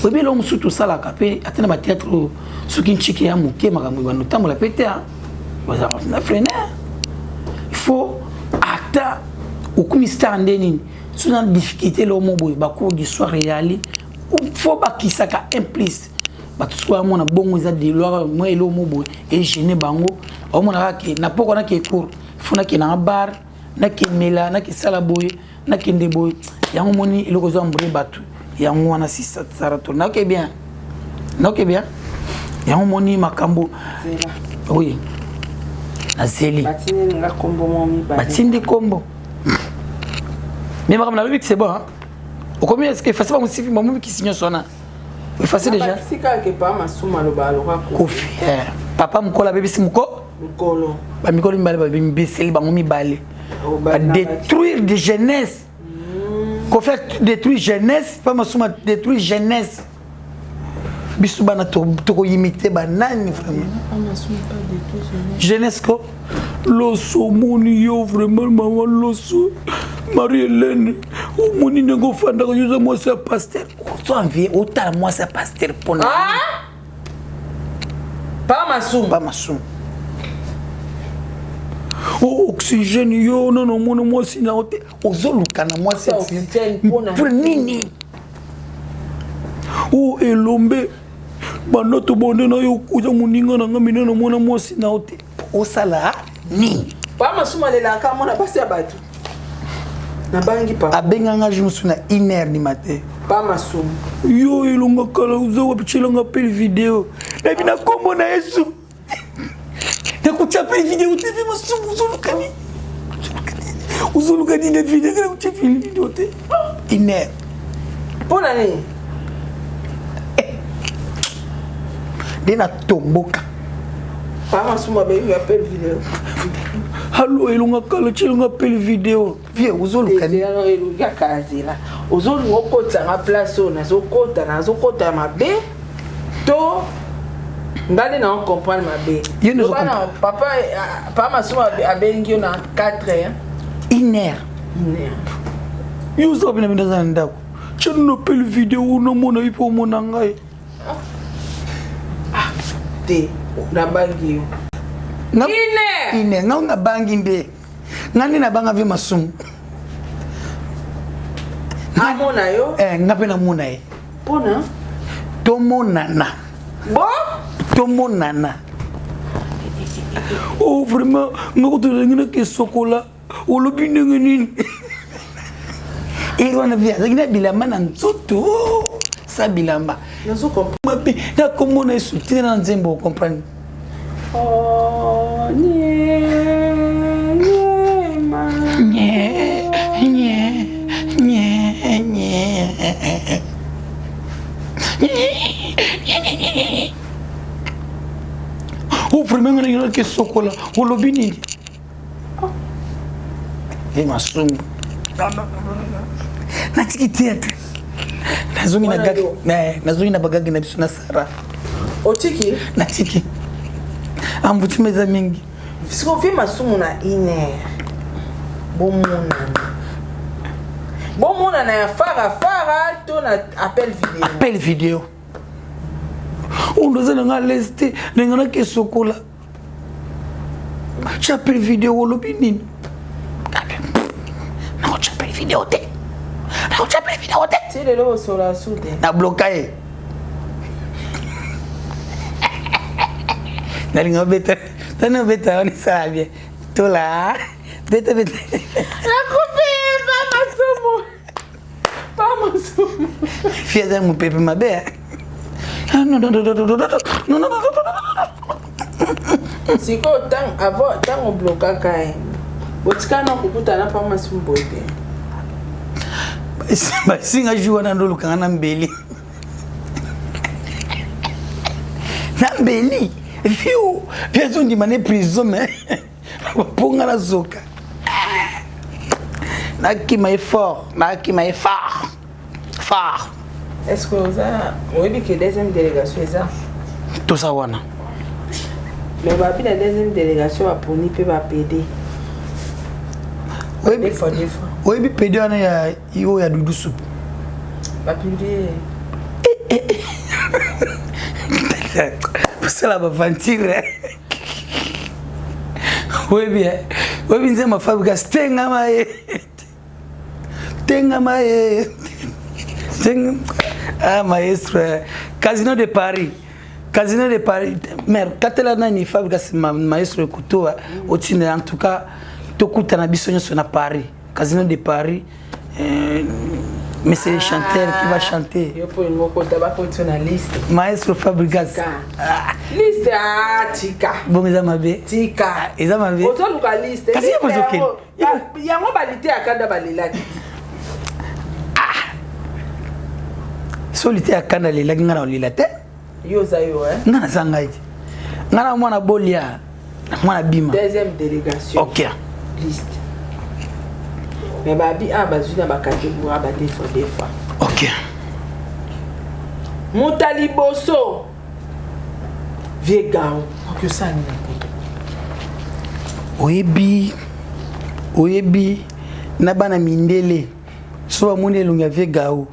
oyebi eloko mosusu tosalaka mpe ata na bateatre oyo soki nchike ya moke makambo ebanda otambola mpe te ozalaka na freine il faut ata okumi star nde nini so na difficulté eloko mo boye bacours d'histoire eyali faut bakisaka implice bato soki amona bongo eza deloire mwa eloko mo boye egene bango aomonaka ke na poko nake cour faut nakende na bar nakemela nakesala boye nakende boye yango moni eloko eza mbure bato yango wana sisarato naoke bien yango moni makambo oui nazeli batindi kombo mais makambo nalobi c'est bon au combien est-ce que facile pas musifi mamu ki signo sona effacer déjà kofi papa mukola bebisi mukolo ba mikolo mbale ba mbeseli bango mibale détruire de jeunesse qu'on fait détruire jeunesse pas masuma détruire jeunesse bisu bana to imiter banani vraiment jeunesse ko loso moni yo vraiment maman loso Marie-Hélène o moni nengo fanda ko yoza moi c'est pasteur to envie autant moi c'est pasteur pona pas masum oxygène yo non mona mwasi na ote ozoluka na mwasi pour nini elombe banoto bonde na yo kuja muninga na ngamina na mona mwasi na ote osala ni pa masuma lelaka mona basi ya bato na bangi pa abenganga jour na 1h du matin pa masuma yo elonga kala uzo wapichilanga pel video na bina kombo na Yesu na kuchapa video TV masumu uzoluka ni na video na kuchapa video te 1h pona ni dena tomboka pa masuma be yo appel video Hallo elonga kala chilonga pel video vie uzoluka ni ya kazila uzolu okota nga place ona zokota mabe to ngale na on comprendre mabe papa masuma abengi na 4h 1h yo sabi na bindaza ndako chino pel video una mona ipo mona ngai te na bangi ine nga bangi nde ngani na banga vi masumu amona yo nga pe na mona ye pona tomonana vraiment nga kutolengi ke sokola olobi ndenge nini wana via zingina bilamba na nzoto sa bilamba mabe na komona esutile na nzembo comprendre vraiment ngana ke sokola olobi nini masumu natiki théâtre nazongi na bagagi na biso na sara otiki natiki ambuti meza mingi siko vi masumu na 1h bomona na ya fara to na appel video undoza nga leste ngana ke sokola appel video olobi nini na appel video te ti lelo osola sude na blokaye nalinga beta tana beta on ça bien tola beta la coupe pas masumu fieza mon pepe ma belle non siko tango blokaka ye botikana kokutana pa masumu boye basinga juwa na ndolukanga na mbeli viu viezo ndimane prison me ponga na zoka nakima effort fort est-ce que vous avez que deuxième délégation ça tout ça wana mais babi la deuxième délégation a poni pe ba PD des fois oui bi PD wana ya yo ya dudu soup ba PD c'est la aventure oui bien nzema fabrica stenga maye maestro Casino de Paris mère katela nani fabrica maestro kutoa otine en tout cas tokuta na biso nyoso na Paris Casino de Paris mais c'est le chanteur qui va chanter. Maestro Fabregas. Liste tika. Bon ils amabe. Tika. Ils amabe. Oto luka liste. Kasi ya bozoke. Ya ngo balite akanda balela. Solite akanda lela ngana olila te. Yo za yo Ngana zangaji. Ngana mwana bolia. Mwana bima. Deuxième délégation. OK. Liste. Mais babi bazuna bakate pour abater des fois. OK. Moutali boso. Vieux gars, que ça ni. Oyebi na bana mindele. So amune lunga vieux gars.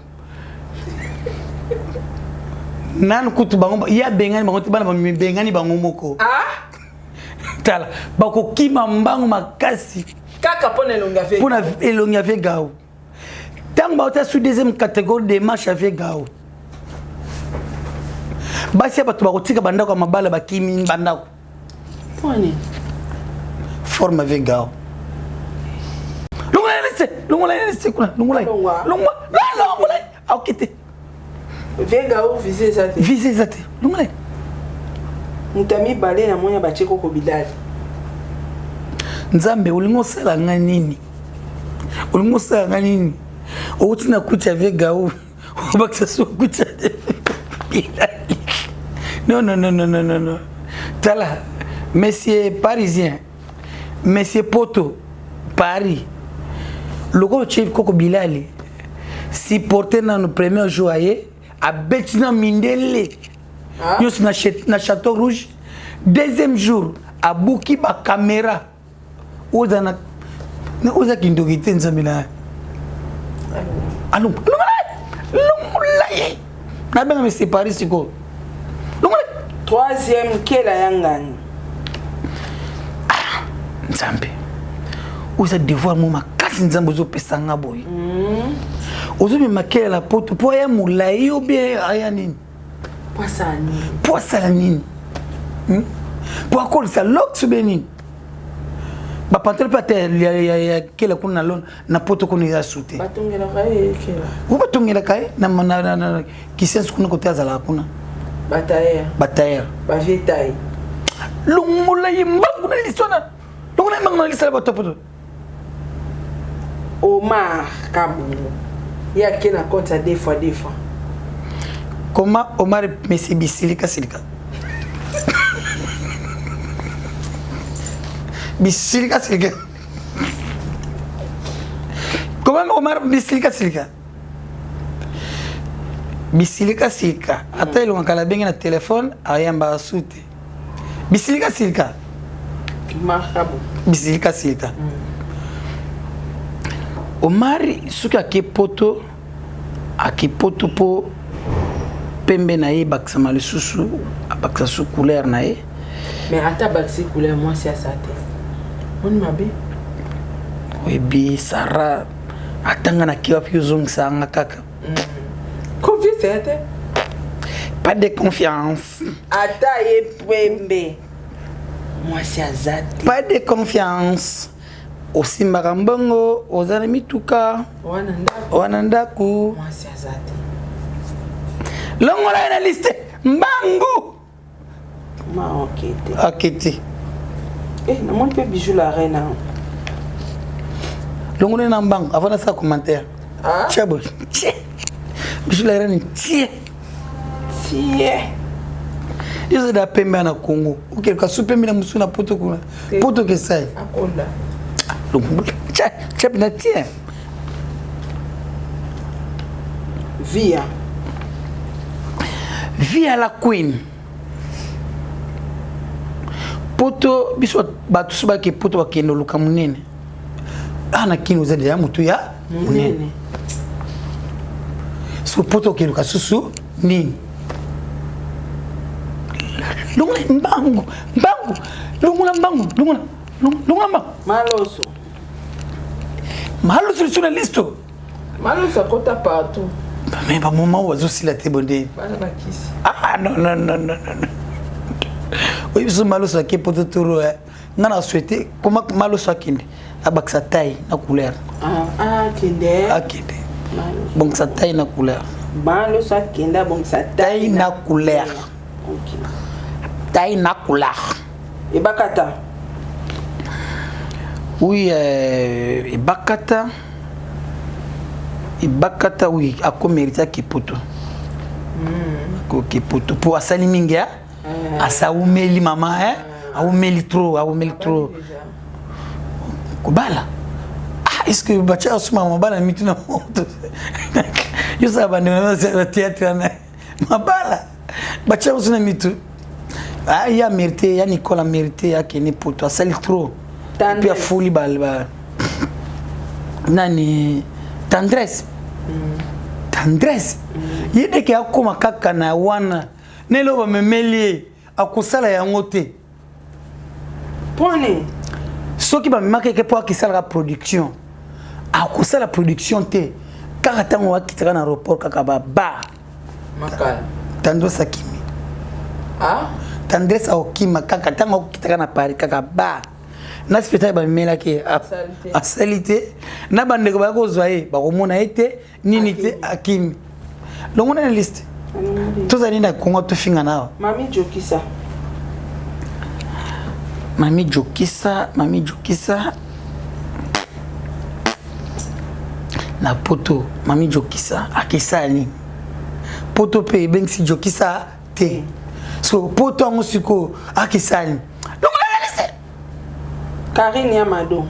Nan kutu bango ya bengani bango bana bengani bango moko. tala bakokima mbango makasi kaka pona elongi avec pona elongi avec gao tango baota sous deuxième catégorie de marche avec gao basi bato bakotika bandako ya mabala bakimi bandako poni forme avec gao longola laisse kuna longola akite vega ou viser ça viser ça longola mutami balé na moya bacheko ko bidali nzambe ulingo sala nganini otina kucha vega ou bakisa so kucha bidali non tala monsieur parisien monsieur Poto Paris le chef Koko Bilali si porté dans le premier jour à Betina Mindele nous na Château Rouge deuxième jour à Bouki ba caméra ozana na oza kindogite nzamina allo na benga me séparer siko troisième kela yangani nzambe oza devoir mo makasi nzambe ozopesa nga boye ozobimakela poto po ya molai o bien aya nini po asala nini po akolisa lokso be nini bapantere mpe ata ya kela kuna na lona na poto kuna eza sute batongelaka ye na kisensi kuna kote azalaka kuna batayer bavietai longola ye mbangu na lisona longola ye mbangu na lisala bato poto Omar Kabou il y a qui na compte ça des fois comment Omar Messi Bisilika Silika comment Omar Bisilika Silika ata ilonga kala bengi na téléphone ayamba sute Bisilika Silika Omar Kabou Bisilika Silika Omari suki akepoto po pembe na ye bakisa malisusu bakisa su couleur na ye mais ata bakisi couleur moi c'est ça te on mabe webi Sara atanga na kiwa pio zongisa nga kaka confiance te pas de confiance ata ye pembe moi c'est ça pas de confiance osimbaka mbongo ozana mituka wana ndaku longola na liste mbangu akete na mon pe bijou la reine longola na mbangu avant de ça commentaire chabo bijou la reine tie Ils da pembe na Congo ok ka super mina musu na poto kuna poto ke sai akola Chep na tien. Via la queen. Poto biso batu ba ke poto ba kendo luka munene. Ana kinu za de mutu ya munene. So poto ke luka susu nini. Lungula mbangu. Maloso sur la liste. Maloso kota partout. Mais pas moment où aussi la tébondé. Ah non. Oui, ce maloso qui peut te trouver. On a souhaité comment maloso kinde. Abak sa taille na couleur. Kinde. Kinde. Bon sa taille na couleur. Maloso kinde bon sa taille na couleur. OK. Taille na couleur. Et bakata. Oui, Ibakata, oui, a mérité à Kipoto. Kipoto. Pour Asali Minga, à Saoumeli maman, à Oumeli trop. Kobala. Est-ce que Bacha a souma mabala mituna moto? Je sais pas, le théâtre, mabala. Bacha a souma mitu. Ah, il y a mérité, il y a Nicolas mérité, il y a Kenny Poto, Asali trop. Puis à folie balba nani tendresse yede ke akoma kaka na wana nelo ba memeli akusala yango te Pone. Ce qui m'a marqué que pour qu'il la production. À cause de la production, quand on a quitté l'aéroport, kakaba ba. Makal. Tandro Sakimi. Ah? Tandresse à Okima, quand on a quitté na Paris, kakaba. Na spectacle ba mela ki a salité. Na bande ko ba ko zoye, ba ko mona été nini te Akimi. Donc on a une liste. Tous les na Congo to finga na. Mami Jokisa. Mami Jokisa. Na poto, Mami Jokisa, akisani. Poto pe bensi Jokisa te. So poto ngosiko akisani. Donc on a laissé. Karine Yamado.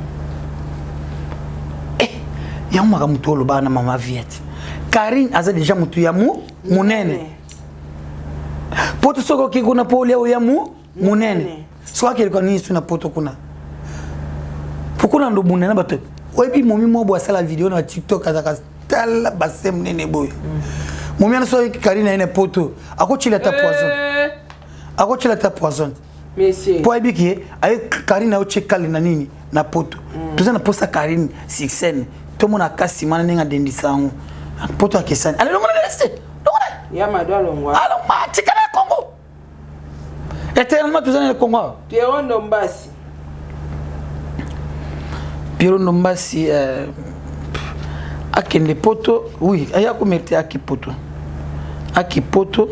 Yamaka mutu loba na mama Viet. Karine aza déjà mutu ya munene. Poto soko ki kuna pole ya munene. So akeli kwa nini suna poto kuna. Pourquoi ndo munene bato? Oyebi momi mo bo sala vidéo na TikTok azaka tala basem nene boy. Momi ana so Karine ene poto. Akochila ta poison. Monsieur. Po ebi ki ay Karine o chekali na nini na poto. Tuza na posa Karine sixen. To mona kasi mana ninga dendisango. Poto akesani. Ale longo na reste. Yamado alongwa. Alors ma tikana Congo. Éternellement tuza na Congo. Pierrot Ndombasi. Pierrot Ndombasi akende poto, oui, aya ko mérité akipoto. Akipoto.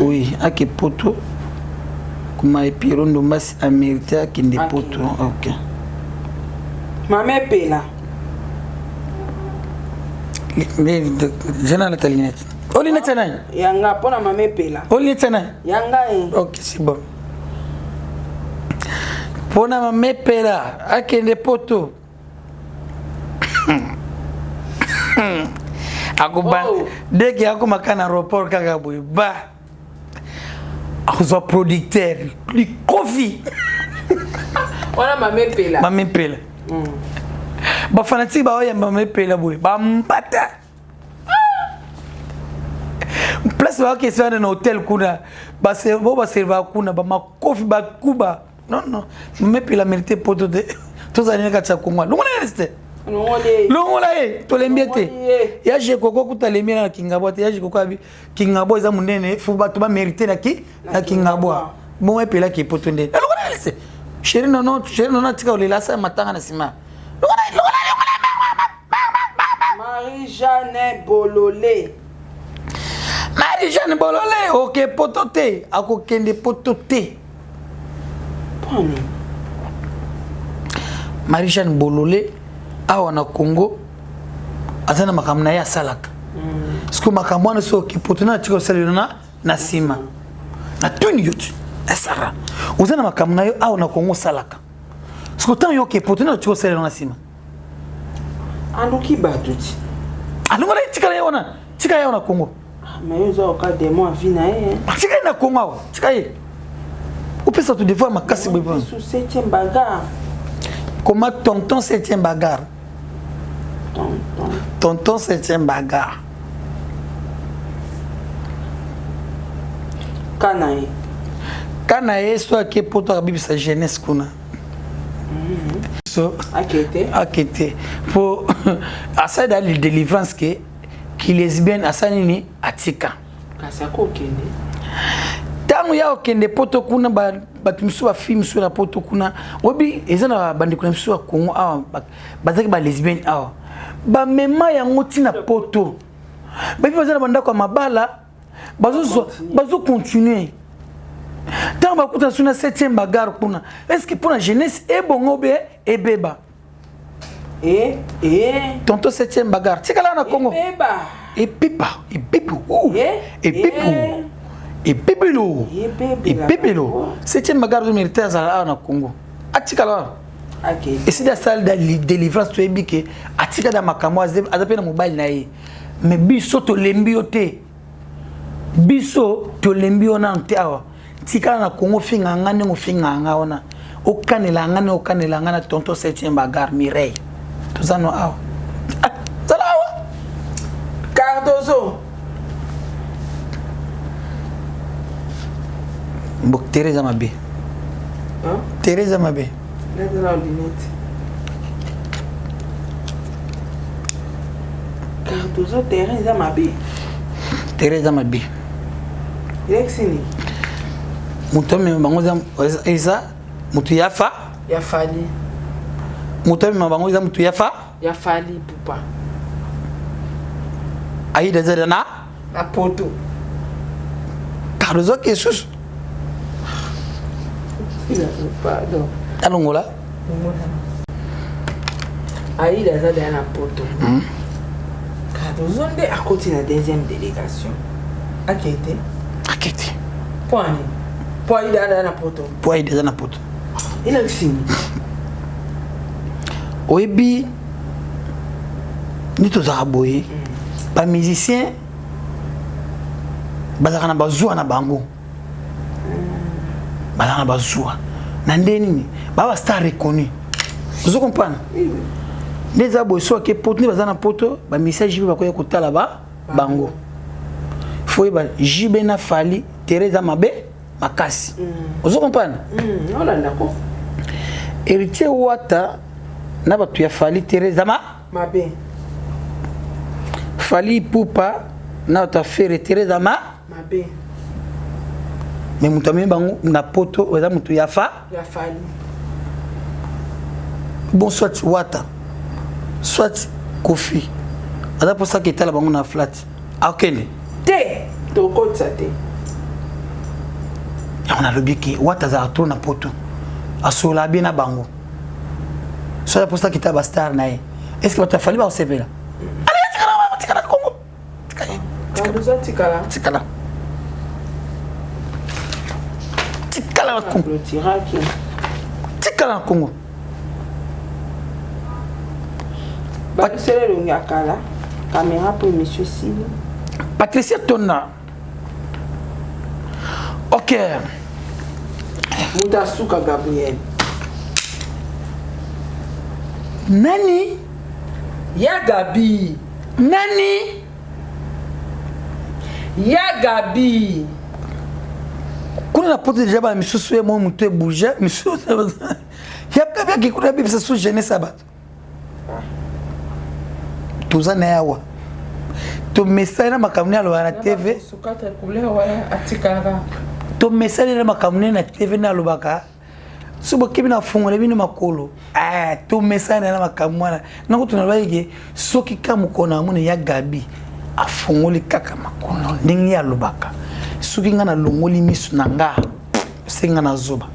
Oui, akipoto. Kuma Pierrot Ndombasi a mérité akende poto. OK. Mame Pela. Jana la talinette. Oli netana. Yanga pona Mame Pela. Oli netana. Yanga OK, c'est bon. Pona Mame Pela akende poto. Akuba dès que akoma kana aéroport kaka boy ba. Akuzo producteur, lui confie. Ona Mame Pela. Mame Pela. Ba fanatique ba oya Mame Pela boy. Ba mbata. Place wa question dans hôtel kuna. Ba serva kuna ba makofi ba kuba. Non. Mame Pela mérité poto de. Tous les gens qui Congo. Longo na reste. Longo la to lembiete. Ya je koko kutalemi na Kingabo te ya je koko abi Kingabo za munene fu ba to ba mérité na Kingabo. Bon Pela ki poto ndé. Longo na reste. Chéri non tika olela sa matanga na sima. Marie-Jeanne Bololé. Marie-Jeanne Bololé, OK potote, ako kende potote. Pone. Marie-Jeanne Bololé awa na Congo azana makamna ya salaka. Siko makamwana so ki potona tika salona na sima. Na tuni yote. Esara. Uzana makamna yo awa na Congo salaka. Siko tan yo ki potona tika salona na sima. Anduki batuti. Alongo la tika ya na Congo. Mais yo zo ka demo avina Tika na Congo. Tika ye. Upesa tu devoir makasi bebo. Sous 7e bagarre. Comment tonton 7e bagarre? Tonton 7e bagarre. Kanae soit que pour toi bibi sa jeunesse kuna. So akete pour asa dans les délivrances que qui lesbienne asa nini atika. Kasako kende. Tangu ya okende poto kuna batumsu ba film sur la poto kuna obi ezana bandi kuna msu Congo awa bazaki ba lesbienne awa ba mema ya ngoti na poto babi bazana banda kwa mabala bazo continuer tant ba kuta suna 7e bagarre kuna est-ce que pour la jeunesse e bongo be e beba tonto 7e bagarre tikala na Congo e pipa e pipu e pipu et Pépélo. 7e bagarre de militaire na Congo. Atikala. OK. Et c'est la salle de délivrance to ebike atika da makamo azape na mobile na ye. Mais biso to lembi ote. Biso to lembi ona ntawa. Tikala na Congo finga ngane ngo finga nga ona. Okanela ngana tonto 7e bagarre Mireille. Tout ça no awa. Salawa. Cardozo. Mbok Teresa Mabe. Teresa Mabe. Là dans la lunette. Cardozo Teresa Mabe. Teresa Mabe. Lexini. Mutome bangoza eza mutu yafa. Ya fali. Mutome bangoza mutu yafa. Ya fali pupa. Aïda Zedana. La poto. Cardozo Jesus. Pardon. Alongola. Aïda Zedana poto. Cardozo nde à côté de la deuxième délégation. Akete. Akete. Point. Point Aïda Zedana poto. Point Aïda Zedana poto. Il a signé. Oyebi ni tozaka boye ba musicien bazaka na bazwa na bango bazaka na bazwa na ndeni ba star reconnu vous comprenez les aboy so ke poto ni bazana poto ba message ba koya kotala ba bango faut ba jibe na fali Teresa Mabe makasi vous comprenez on l'a d'accord héritier wata na batu ya fali Teresa Mabe fali pupa na ta faire Teresa Mabe mais mutami bango na poto oza mutu ya fa ya fali bon soit wata soit kofi ada pour ça que tala bango na flat akende te to kotsa te on a le biki wata za trop na poto asola bien na bango soit pour ça que taba star na est-ce que wata fali ba osepela tikala Congo Cardozo tikala tikala tikala Congo le tiraki tikala Congo Balusele le ngakala caméra pour monsieur Sili Patricia Tonna ok Moutasuka Gabriel nani ya Gabi nani ya Gabi kuna na poto déjà ba misusu ya mo mutu bouger misusu ya kabia ki kuna bibi su jeunesse sabato tuzana yawa to message na makamuni alo na TV sukata kule wa atikara to message na makamuni na TV na lobaka subo kibi na fungole bino makolo to message na makamwana nango tunabaye soki kamu kona mune ya Gabi afungoli kaka makolo ndingi ya lobaka soki ngana longoli misu nanga senga na zoba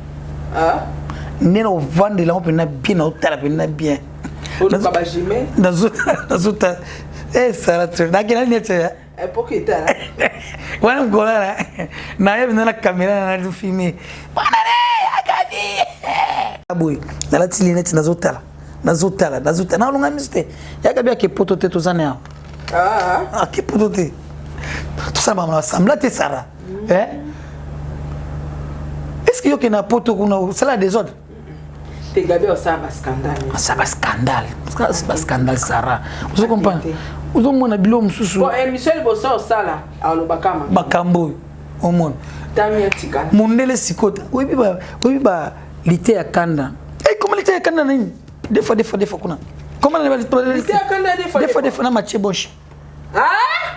nena ovande la opena bien otala pena bien na ba jime nazuta sara tu na kina nete epokita wana mgola na yeye na kamera na filmer bana re akadi aboy na la tilinete nazotala na longa miste yakabia ke poto te tozana ya ke poto te tout ça mama sembla te sara est-ce que yoke na poto kuna sala des autres te Gabi ça va scandale Sarah vous comprenez vous mona bilo mususu bon Michel Bosso sala alobakama bakambo au monde tamia tikala mundele sikota oui ba lité ya kanda comment lité ya kanda nini des fois kuna comment lité ya kanda des fois na match bonche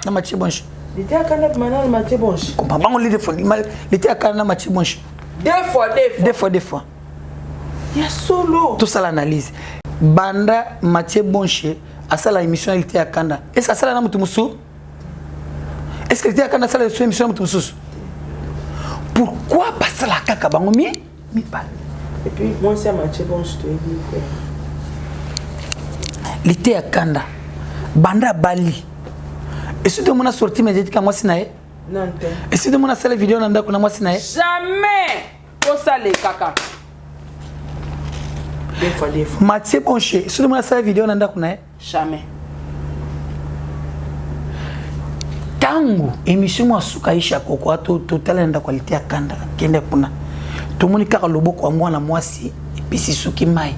na match bonche lité ya kanda manal match bonche comment bango lité ya kanda na match bonche des fois il y a solo tout ça l'analyse banda Mathieu Bonche a ça la émission il était à Kanda est-ce que ça la mutu musu est-ce que il était à Kanda ça la émission mutu musu pourquoi passer la kaka bango mi pas et puis moi c'est Mathieu Bonche te dit il était à Kanda banda Bali et si de mon sortie médiatique moi sinae non et si de mon salle vidéo nanda kuna moi sinae jamais pour ça les kaka des fois Mathieu Bonche si de mon salle vidéo nanda kuna jamais tangu émission moi suka isha koko to total nda qualité ya Kanda kende kuna to moni kaka loboko wa mwana mwasi et puis sisuki mai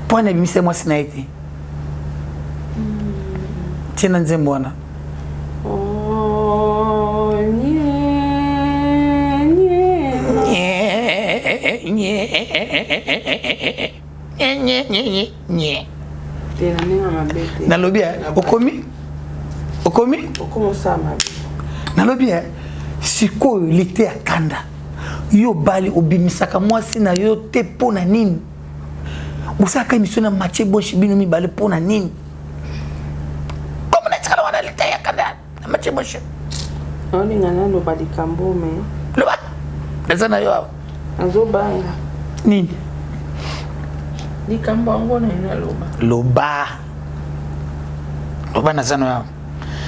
point na bimise mwasi na été tena nzembo wana nalobi okomi nalobi sikoyo lite ya kanda yo bali obimisaka mwasi na yo te pona nini bosaka émission na Mathieu Bonchi bino mibale pona nini comme na tikala wana lite ya kanda na Mathieu Bonchi oninga na loba likambo me loba nazana yo azobanga nini likambo yango na ina loba nazana yo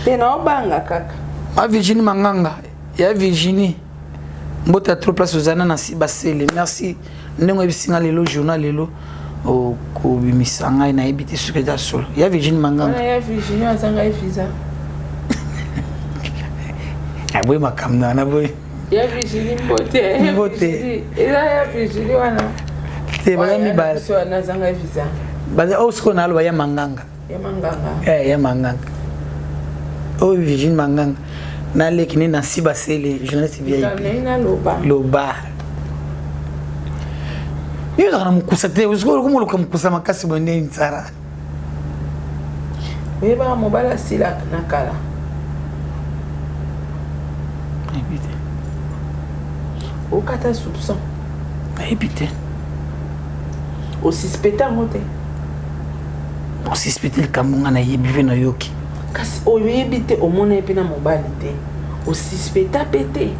te na obanga kaka ma Virginie Manganga ya Virginie mbota trop place ozana na si basele merci ndenge bisinga lelo journal lelo o ko bimisanga na ebité suketa solo ya Virginie Manganga ya Virginie azanga visa aboy makamna na boy ya Virginie mbote ila ya Virginie wana te bala mi bala so na zanga visa baza osko na alwa ya Manganga ya Manganga o Virginie Manganga na lekini na si basele journaliste VIP loba yo kana mukusa te uziko kumuluka mukusa makasi bonde ntsara weba mobala sila nakala ebite okata soupçon ebite o suspecta mote o suspecter kamunga na yebive na yoki kasi oyebi te omona epe na mobali te osuspecta pe te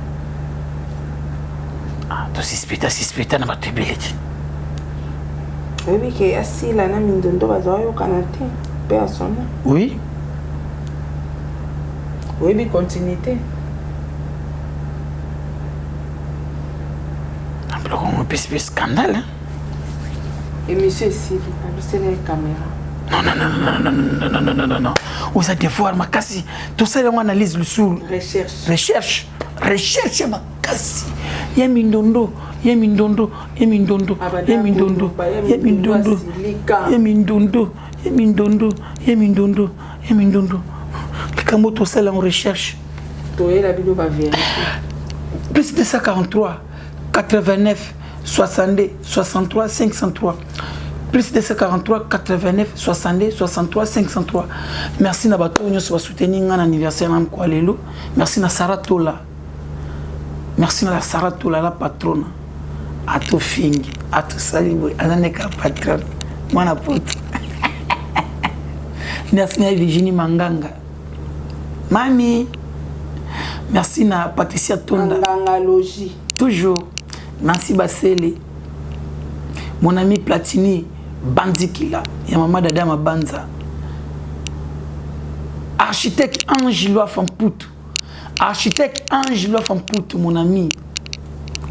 to suspecta na bato ebele te oyebi ke asila na mindondo bazwa oyokana te mpe asona oui oyebi continuité biloko ngo epesi scandale émission esili abisela ye caméra non. Vous avez devoir makasi. Tout ça, on analyse le sous. Recherche makasi. Yemindondo. Comment tout ça, on recherche. Plus de 143, 89, 62, 63, 503. Plus de 43, 89, 62, 63, 503. Merci na bato nous va soutenir un anniversaire nam kwa lelo. Merci na Saratola. Merci na Saratola la patronne. Ato fingi, ato salibo, ananeka patronne. Mwana poto. Merci na Virginie Manganga. Mami. Merci na Patricia Tonda. Manganga Logi. Toujours. Nancy Basele. Mon ami Platini Bandikila, ya mama dada Mabanza. Architecte Angelo Famputu. Mon ami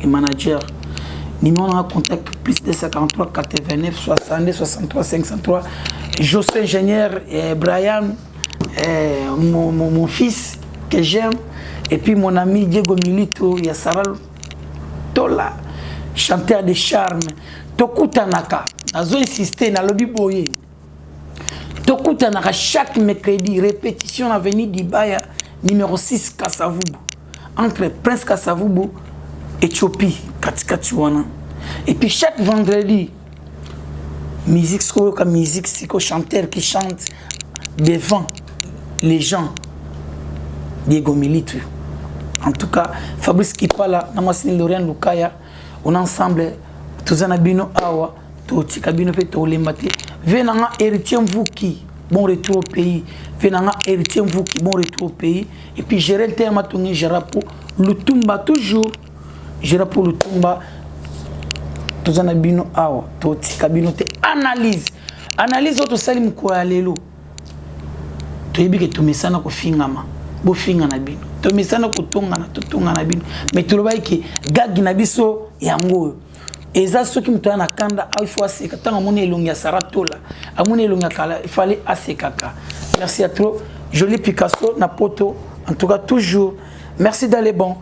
et manager. Numéro en contact plus de 53 89 62 63 503. José ingénieur et Brian, mon fils que j'aime. Et puis mon ami Diego Milito, il y a Sarah Tola, chanteur de charme. Tokutanaka, nazo insister na lobby boye. Tokutanaka chaque mercredi, répétition avenue d'Ibaya, numéro 6 Kasavubu. Entre Prince Kasavubu et Éthiopie, Katikatiwana. Et puis chaque vendredi, musique siko chanteur qui chante devant les gens. Diego Milito. En tout cas, Fabrice Kipala, Namasini Lorraine Lukaya, on ensemble. Tozana bino awa to tika bino pe to lembate venanga héritier Mvuki bon retour au pays venanga héritier Mvuki bon retour au pays et puis gérer le terme tongi Jarapo Lutumba toujours Jarapo Lutumba tozana bino awa to tika bino te analyse auto salim ko lelo to yebi ke to mesana ko fingama bo finga na bino to mesana ko tonga na bino mais to loba ke gagi na biso yango eza soki mtu ana kanda au faut aseka tanga moni elongi ya Saratola amoni elongi ya kala il fallait asekaka. Merci à trop joli Picasso na poto en tout cas toujours merci d'aller bon